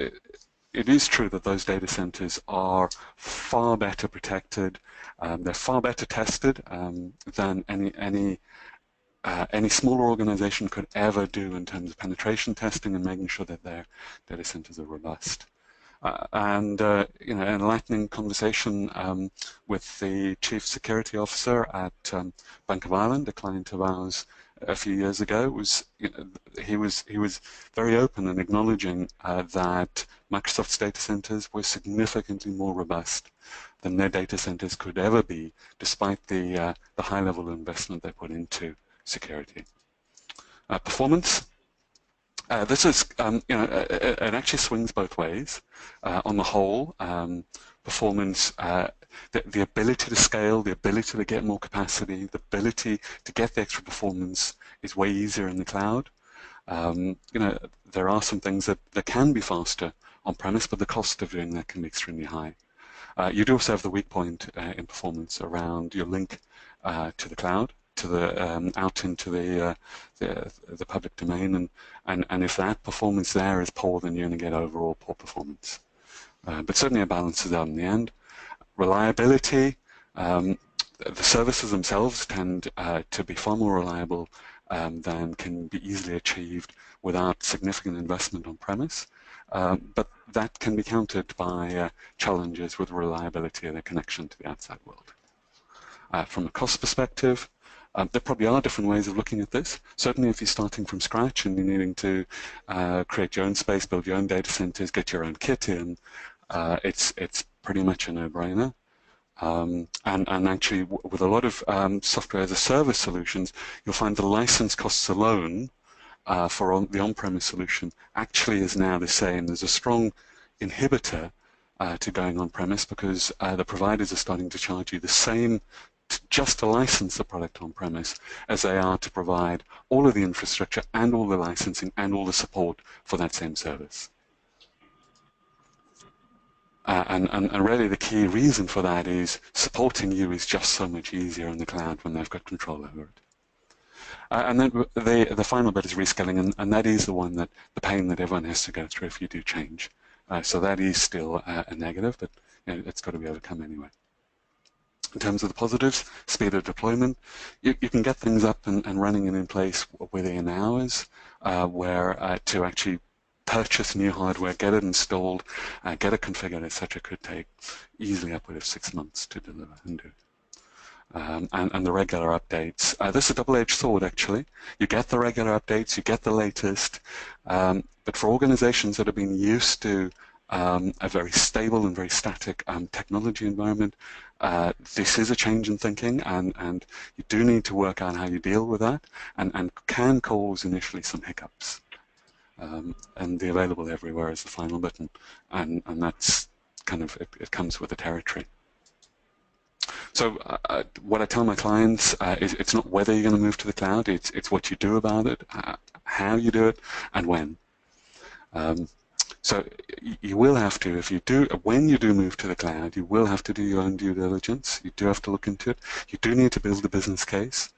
true that those data centers are far better protected. They're far better tested than any smaller organization could ever do in terms of penetration testing and making sure that their data centers are robust. You know, an enlightening conversation with the chief security officer at Bank of Ireland, a client of ours, a few years ago, was, you know, he was very open in acknowledging that Microsoft's data centers were significantly more robust than their data centers could ever be, despite the high level of investment they put into security. Performance. This is, you know, it actually swings both ways. On the whole, performance, the ability to scale, the ability to get more capacity, the ability to get the extra performance is way easier in the cloud. You know, there are some things that can be faster on-premise, but the cost of doing that can be extremely high. You do also have the weak point in performance around your link to the cloud, to the out into the public domain, and if that performance there is poor, then you're going to get overall poor performance. But certainly a balance is out in the end. Reliability, the services themselves tend to be far more reliable than can be easily achieved without significant investment on premise. But that can be countered by challenges with reliability of their connection to the outside world. From a cost perspective, there probably are different ways of looking at this. Certainly if you're starting from scratch and you're needing to create your own space, build your own data centers, get your own kit in, it's pretty much a no-brainer. And actually, with a lot of software as a service solutions, you'll find the license costs alone for the on-premise solution actually is now the same. There's a strong inhibitor to going on-premise because the providers are starting to charge you the same just to license the product on-premise as they are to provide all of the infrastructure and all the licensing and all the support for that same service. And really the key reason for that is supporting you is just so much easier in the cloud when they've got control over it. And then the final bit is reskilling, and that is the one that the pain that everyone has to go through if you do change. So that is still a negative, but you know, it's got to be overcome anyway. In terms of the positives, speed of deployment, you can get things up and running and in place within hours, where to actually purchase new hardware, get it installed, get it configured, etc., could take easily upward of 6 months to deliver and do. And the regular updates. This is a double-edged sword, actually. You get the regular updates, you get the latest, but for organizations that have been used to a very stable and very static technology environment, this is a change in thinking, and you do need to work out how you deal with that, and can cause initially some hiccups. And the available everywhere is the final button, and that's kind of, it comes with the territory. So what I tell my clients is it's not whether you're going to move to the cloud, it's what you do about it, how you do it, and when. So you will have to, when you do move to the cloud, you will have to do your own due diligence. You do have to look into it. You do need to build a business case.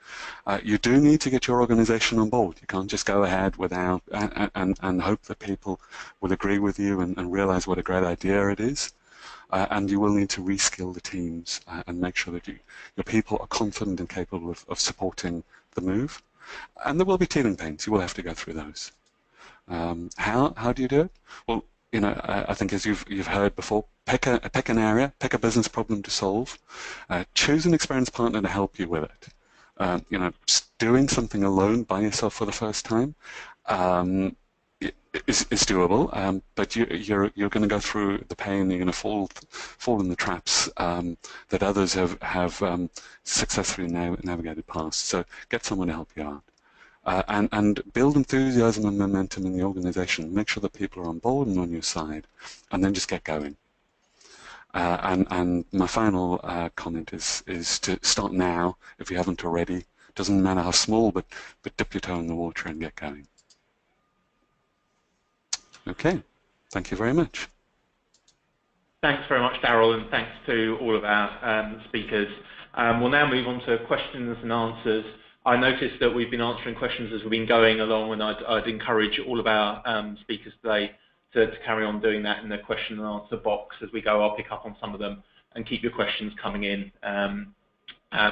You do need to get your organization on board. You can't just go ahead without and hope that people will agree with you and realize what a great idea it is. And you will need to reskill the teams and make sure that your people are confident and capable of supporting the move. And there will be teething pains. You will have to go through those. How do you do it? Well, you know, I think as you've heard before, pick an area, pick a business problem to solve, choose an experienced partner to help you with it. You know, doing something alone by yourself for the first time, is doable, but you're going to go through the pain. You're going to fall in the traps that others have successfully navigated past. So get someone to help you out. And build enthusiasm and momentum in the organization. Make sure that people are on board and on your side, and then just get going. And my final comment is to start now if you haven't already. Doesn't matter how small, but dip your toe in the water and get going. Okay, thank you very much. Thanks very much, Daryl, and thanks to all of our speakers. We'll now move on to questions and answers. I noticed that we've been answering questions as we've been going along, and I'd encourage all of our speakers today to carry on doing that in the question and answer box as we go. I'll pick up on some of them and keep your questions coming in,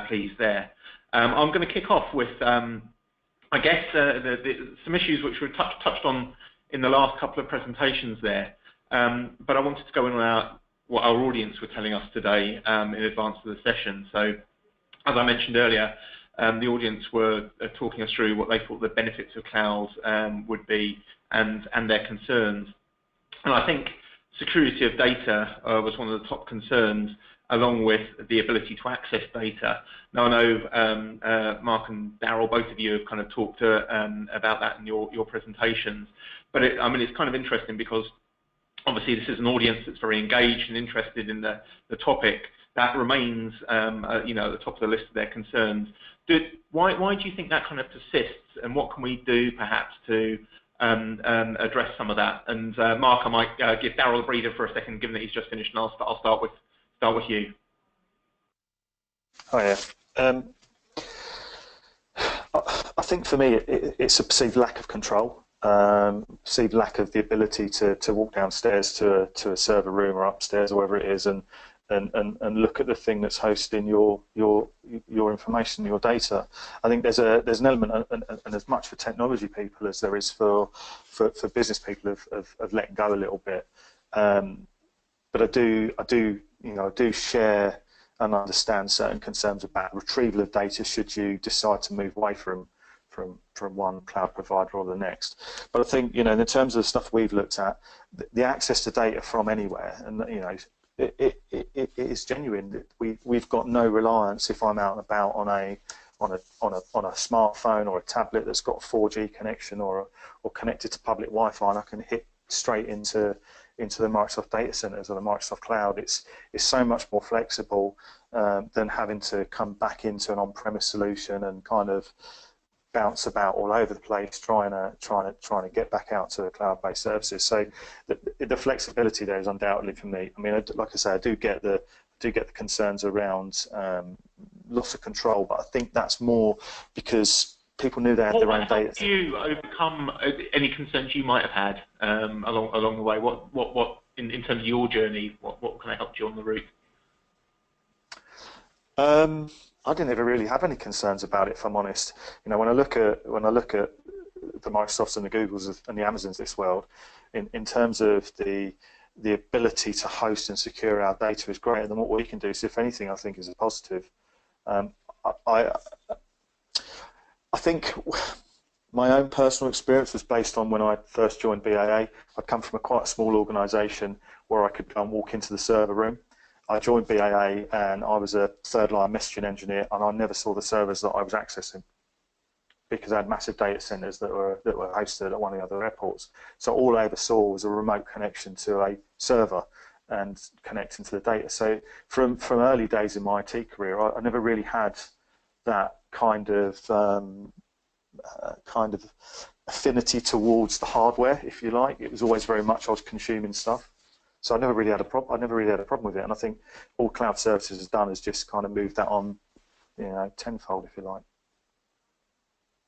please, there. I'm going to kick off with, I guess, some issues which were touched on in the last couple of presentations there, but I wanted to go in on what our audience were telling us today in advance of the session. So, as I mentioned earlier, the audience were talking us through what they thought the benefits of cloud would be and their concerns. And I think security of data was one of the top concerns, along with the ability to access data. Now, I know Mark and Daryl, both of you have kind of talked about that in your presentations, but I mean, it's kind of interesting because obviously this is an audience that's very engaged and interested in the topic. That remains, you know, at the top of the list of their concerns. Why do you think that kind of persists, and what can we do perhaps to address some of that? And Mark, I might give Daryl a breather for a second, given that he's just finished, and I'll start with you. Oh yeah. I think for me it's a perceived lack of control, perceived lack of the ability to walk downstairs to a server room or upstairs or wherever it is and look at the thing that's hosting your information, your data. I think there's an element, and as much for technology people as there is for business people of letting go a little bit. But I do share and understand certain concerns about retrieval of data should you decide to move away from one cloud provider or the next. But I think, you know, in terms of the stuff we've looked at, the access to data from anywhere, and you know, it is genuine. We've got no reliance if I'm out and about on a smartphone or a tablet that's got a 4G connection or connected to public Wi-Fi, and I can hit straight into the Microsoft data centers or the Microsoft cloud. It's so much more flexible than having to come back into an on-premise solution and kind of bounce about all over the place trying to get back out to the cloud-based services. So the flexibility there is undoubtedly for me. I mean, like I say, I do get the concerns around loss of control, but I think that's more because people knew they had their own data. How did you overcome any concerns you might have had along the way? What in terms of your journey? What kind of helped you on the route? I didn't ever really have any concerns about it, if I'm honest. You know, when I look at the Microsofts and the Googles and the Amazons of this world, in terms of the ability to host and secure our data is greater than what we can do. So if anything, I think is a positive. I think my own personal experience was based on when I first joined BAA. I'd come from quite a small organisation where I could go and walk into the server room. I joined BAA and I was a third-line messaging engineer, and I never saw the servers that I was accessing because I had massive data centers that were hosted at one of the other airports. So all I ever saw was a remote connection to a server and connecting to the data. So from early days in my IT career, I never really had that kind of affinity towards the hardware, if you like. It was always very much I was consuming stuff. So I never really had a problem. I never really had a problem with it, and I think all cloud services has done is just kind of moved that on, you know, tenfold, if you like.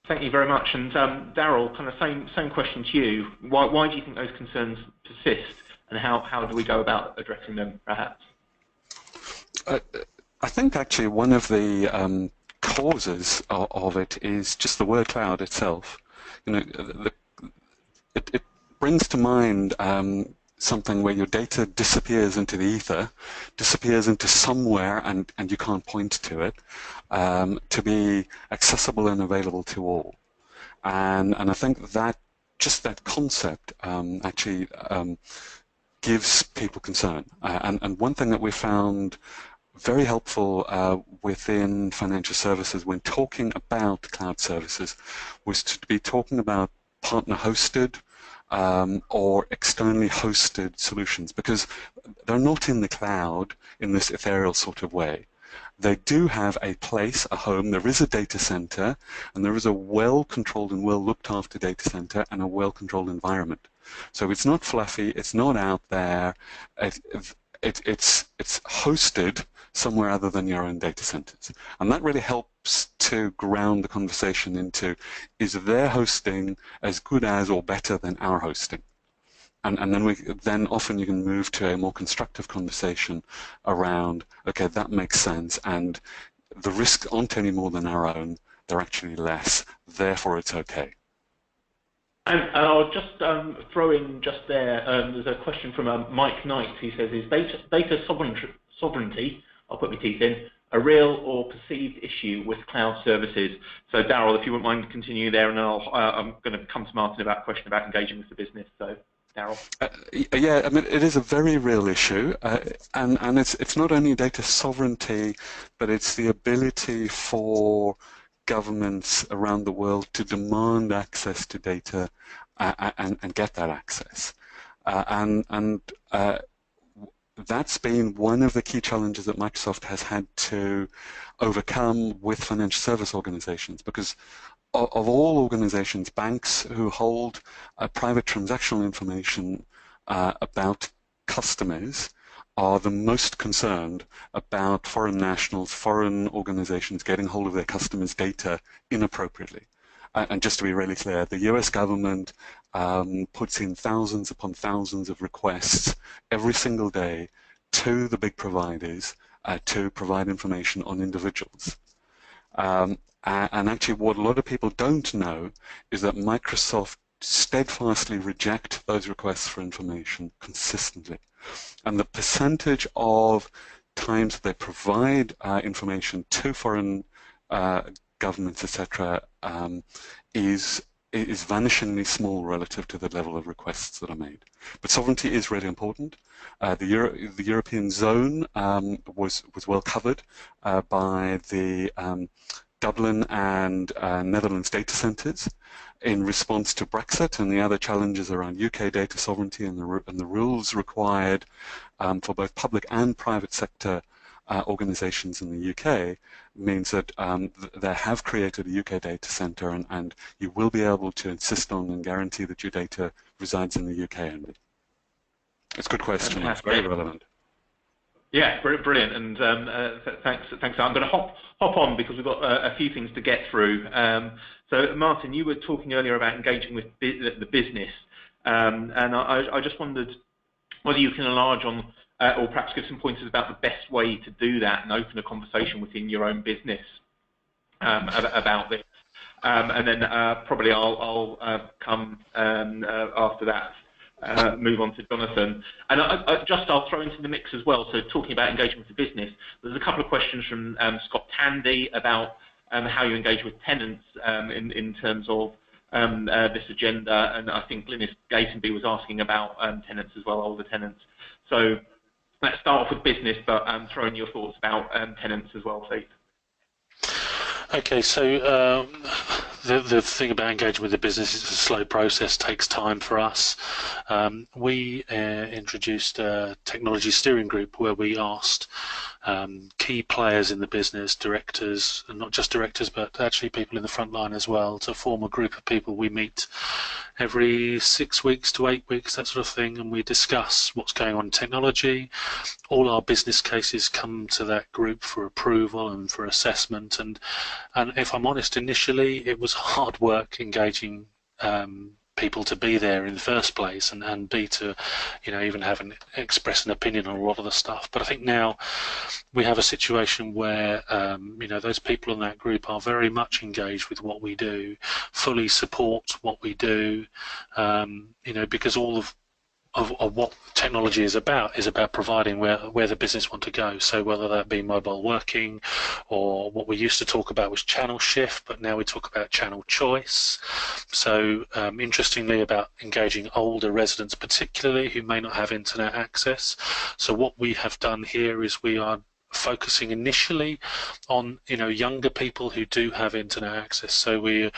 Thank you very much. And Daryl, kind of same question to you. Why do you think those concerns persist, and how do we go about addressing them, perhaps? I think actually one of the causes of it is just the word cloud itself. You know, it brings to mind something where your data disappears into the ether, disappears into somewhere, and you can't point to it, to be accessible and available to all. And I think that just that concept actually gives people concern. And one thing that we found very helpful within financial services when talking about cloud services was to be talking about partner-hosted or externally hosted solutions, because they're not in the cloud in this ethereal sort of way. They do have a place, a home. There is a data center, and there is a well-controlled and well-looked-after data center and a well-controlled environment. So it's not fluffy. It's not out there. It's hosted somewhere other than your own data centers. And that really helps to ground the conversation into, is their hosting as good as or better than our hosting? And then often you can move to a more constructive conversation around, okay, that makes sense, and the risks aren't any more than our own, they're actually less, therefore it's okay. And I'll just throw in just there, there's a question from Mike Knight. He says, is data sovereignty, I'll put my teeth in, a real or perceived issue with cloud services? So Daryl, if you wouldn't mind continue there, and I'm going to come to Martin about a question about engaging with the business. So Daryl. Yeah, I mean, it is a very real issue, and it's not only data sovereignty, but it's the ability for governments around the world to demand access to data and get that access. That's been one of the key challenges that Microsoft has had to overcome with financial service organizations, because of all organizations, banks who hold private transactional information about customers are the most concerned about foreign nationals, foreign organizations getting hold of their customers' data inappropriately. And just to be really clear, the US government puts in thousands upon thousands of requests every single day to the big providers to provide information on individuals. And actually what a lot of people don't know is that Microsoft steadfastly reject those requests for information consistently. And the percentage of times they provide information to foreign governments, etc., is vanishingly small relative to the level of requests that are made. But sovereignty is really important. The European zone was well covered by the Dublin and Netherlands data centers in response to Brexit and the other challenges around UK data sovereignty and the rules required for both public and private sector organizations in the UK means that they have created a UK data center, and you will be able to insist on and guarantee that your data resides in the UK only. It's a good question. It's very relevant. Yeah, brilliant, and thanks. I'm going to hop on because we've got a few things to get through. So, Martin, you were talking earlier about engaging with the business, and I just wondered whether you can enlarge on, or perhaps give some pointers about the best way to do that and open a conversation within your own business about this. And then probably I'll come after that. Move on to Jonathan, and I'll throw into the mix as well. So talking about engaging with the business, there's a couple of questions from Scott Tandy about how you engage with tenants in terms of this agenda, and I think Glynis Gatenby was asking about tenants as well, older tenants. So let's start off with business, but throw in your thoughts about tenants as well, please. Okay, so the thing about engaging with the business is a slow process, takes time for us. We introduced a technology steering group where we asked key players in the business, directors, and not just directors, but actually people in the front line as well, to form a group of people. We meet every 6 weeks to 8 weeks, that sort of thing, and we discuss what's going on in technology. All our business cases come to that group for approval and for assessment, and if I'm honest, initially it was hard work engaging people to be there in the first place, and B, to even express an opinion on a lot of the stuff. But I think now we have a situation where those people in that group are very much engaged with what we do, fully support what we do, because all of of what technology is about providing where the business want to go. So whether that be mobile working, or what we used to talk about was channel shift, but now we talk about channel choice. So interestingly, about engaging older residents particularly who may not have internet access. So what we have done here is we are focusing initially on younger people who do have internet access. So we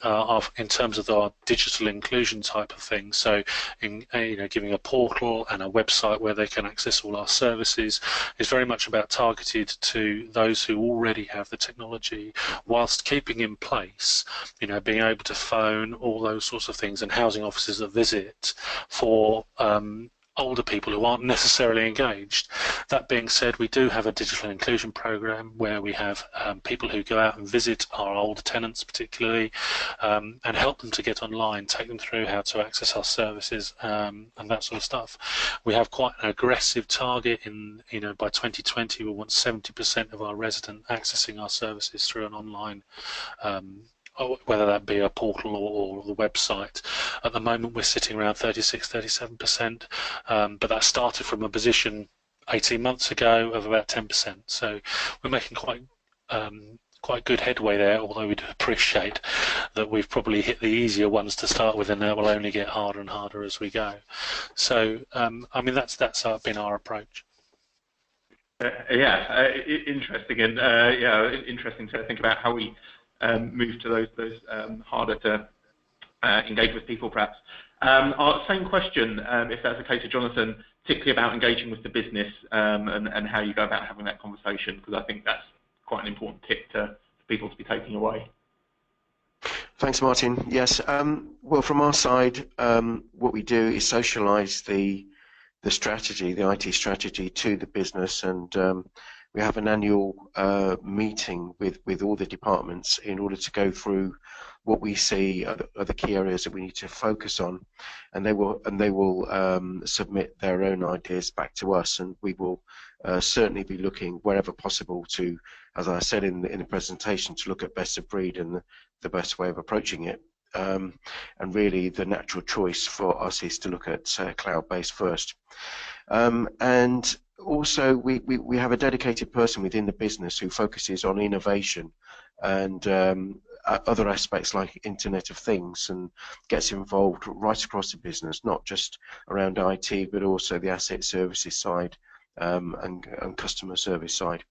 are in terms of our digital inclusion type of thing. So in giving a portal and a website where they can access all our services is very much about targeted to those who already have the technology, whilst keeping in place being able to phone, all those sorts of things, and housing officers that visit for older people who aren't necessarily engaged. That being said, we do have a digital inclusion program where we have people who go out and visit our older tenants particularly, and help them to get online, take them through how to access our services, and that sort of stuff. We have quite an aggressive target in, by 2020 we want 70% of our residents accessing our services through an online whether that be a portal or the website. At the moment we're sitting around 36–37%, but that started from a position 18 months ago of about 10%. So we're making quite good headway there, although we do appreciate that we've probably hit the easier ones to start with, and that will only get harder and harder as we go. So I mean that's been our approach. Interesting, and interesting to think about how we move to those harder to engage with people, perhaps. Same question, if that's okay, to Jonathan, particularly about engaging with the business and how you go about having that conversation, because I think that's quite an important tip for people to be taking away. Thanks, Martin. Yes, well, from our side, what we do is socialise the strategy, the IT strategy, to the business, and we have an annual meeting with all the departments in order to go through what we see are the key areas that we need to focus on, and they will submit their own ideas back to us, and we will certainly be looking wherever possible to, as I said in the presentation, to look at best of breed and the best way of approaching it. And really the natural choice for us is to look at cloud-based first. And also we have a dedicated person within the business who focuses on innovation and other aspects like Internet of Things, and gets involved right across the business, not just around IT but also the asset services side and customer service side.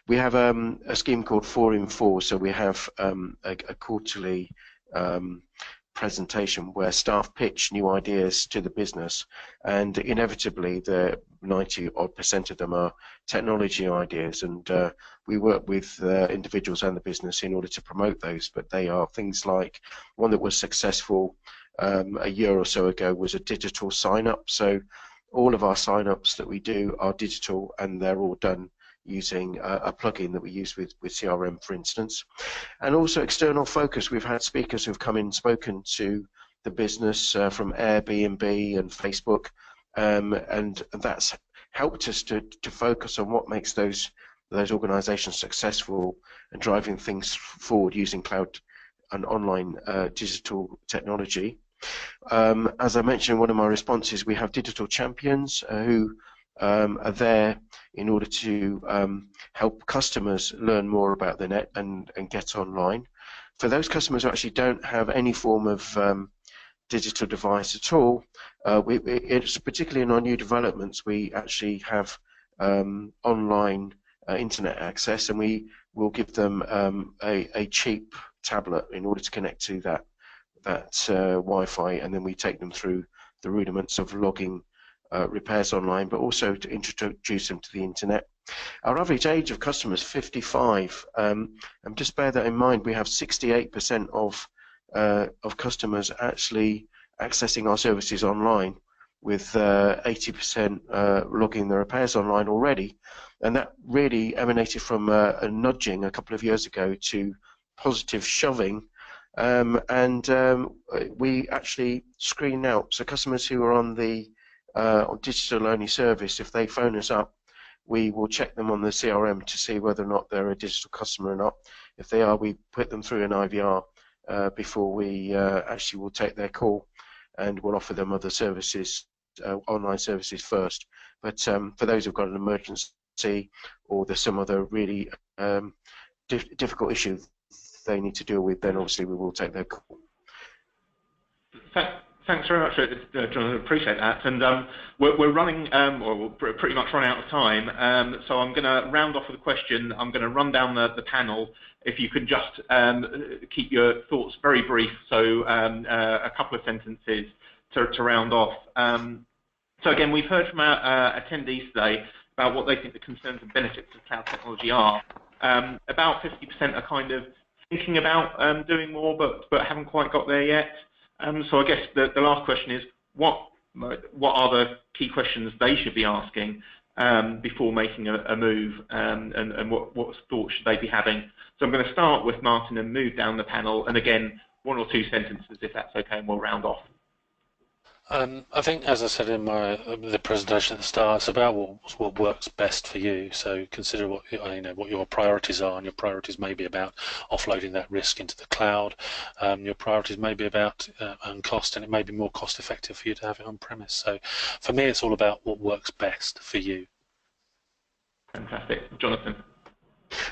We have a scheme called 4 in 4, so we have a quarterly presentation where staff pitch new ideas to the business, and inevitably the 90% of them are technology ideas, and we work with individuals and the business in order to promote those. But they are things like, one that was successful a year or so ago was a digital sign-up. So all of our sign-ups that we do are digital, and they're all done using a plugin that we use with CRM, for instance. And also external focus. We've had speakers who've come in and spoken to the business from Airbnb and Facebook, and that's helped us to focus on what makes those organizations successful and driving things forward using cloud and online digital technology. As I mentioned in one of my responses, we have digital champions who are there in order to help customers learn more about the net and get online. For those customers who actually don't have any form of digital device at all, it's particularly in our new developments, we actually have online internet access, and we will give them a cheap tablet in order to connect to that Wi-Fi, and then we take them through the rudiments of logging repairs online, but also to introduce them to the internet. Our average age of customers 55, and just bear that in mind. We have 68% of customers actually accessing our services online, with 80% logging the repairs online already, and that really emanated from a nudging a couple of years ago to positive shoving. We actually screen out, so customers who are on the digital only service, if they phone us up, we will check them on the CRM to see whether or not they're a digital customer or not. If they are, we put them through an IVR before we actually will take their call, and we'll offer them other services online services first. But for those who've got an emergency or there's some other really difficult issue they need to deal with, then obviously we will take their call. Thanks very much, Jonathan. Appreciate that. And we're running, or we're pretty much run out of time. So I'm going to round off with a question. I'm going to run down the panel. If you could just keep your thoughts very brief, so a couple of sentences to round off. So again, we've heard from our attendees today about what they think the concerns and benefits of cloud technology are. About 50% are kind of thinking about doing more, but haven't quite got there yet. So I guess the last question is, what are the key questions they should be asking before making a move, and what thoughts should they be having? So I'm going to start with Martin and move down the panel, and again, 1 or 2 sentences if that's okay, and we'll round off. I think, as I said in the presentation at the start, it's about what works best for you. So consider what your priorities are, and your priorities may be about offloading that risk into the cloud. Your priorities may be about cost, and it may be more cost effective for you to have it on premise. So for me, it's all about what works best for you. Fantastic, Jonathan.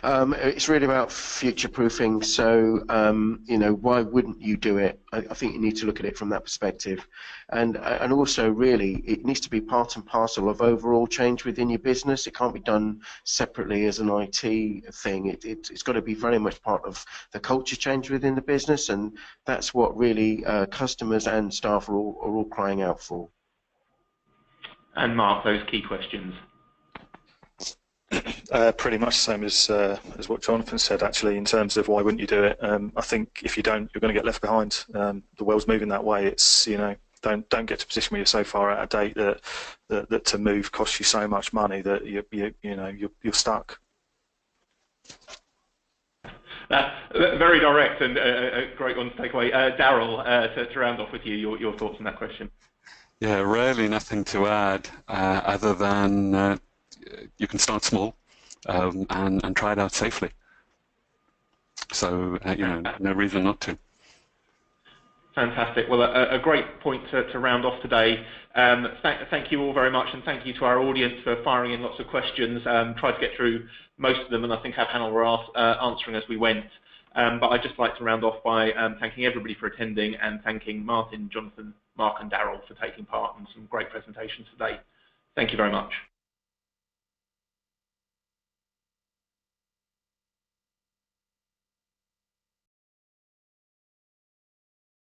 It's really about future-proofing. So, why wouldn't you do it? I think you need to look at it from that perspective, and also really it needs to be part and parcel of overall change within your business. It can't be done separately as an IT thing. It's got to be very much part of the culture change within the business, and that's what really customers and staff are all crying out for. And Mark, those key questions. Pretty much the same as what Jonathan said, actually, in terms of why wouldn't you do it. I think if you don't, you're going to get left behind. The world's moving that way. It's, don't get to a position where you're so far out of date that to move costs you so much money that you're stuck. Very direct and a great one to take away. Daryl, to round off with you, your thoughts on that question. Yeah, really nothing to add other than you can start small and try it out safely. So, no reason not to. Fantastic. Well, a great point to round off today. Thank you all very much, and thank you to our audience for firing in lots of questions. Tried to get through most of them, and I think our panel were answering as we went. But I'd just like to round off by thanking everybody for attending, and thanking Martin, Jonathan, Mark and Daryl for taking part in some great presentations today. Thank you very much.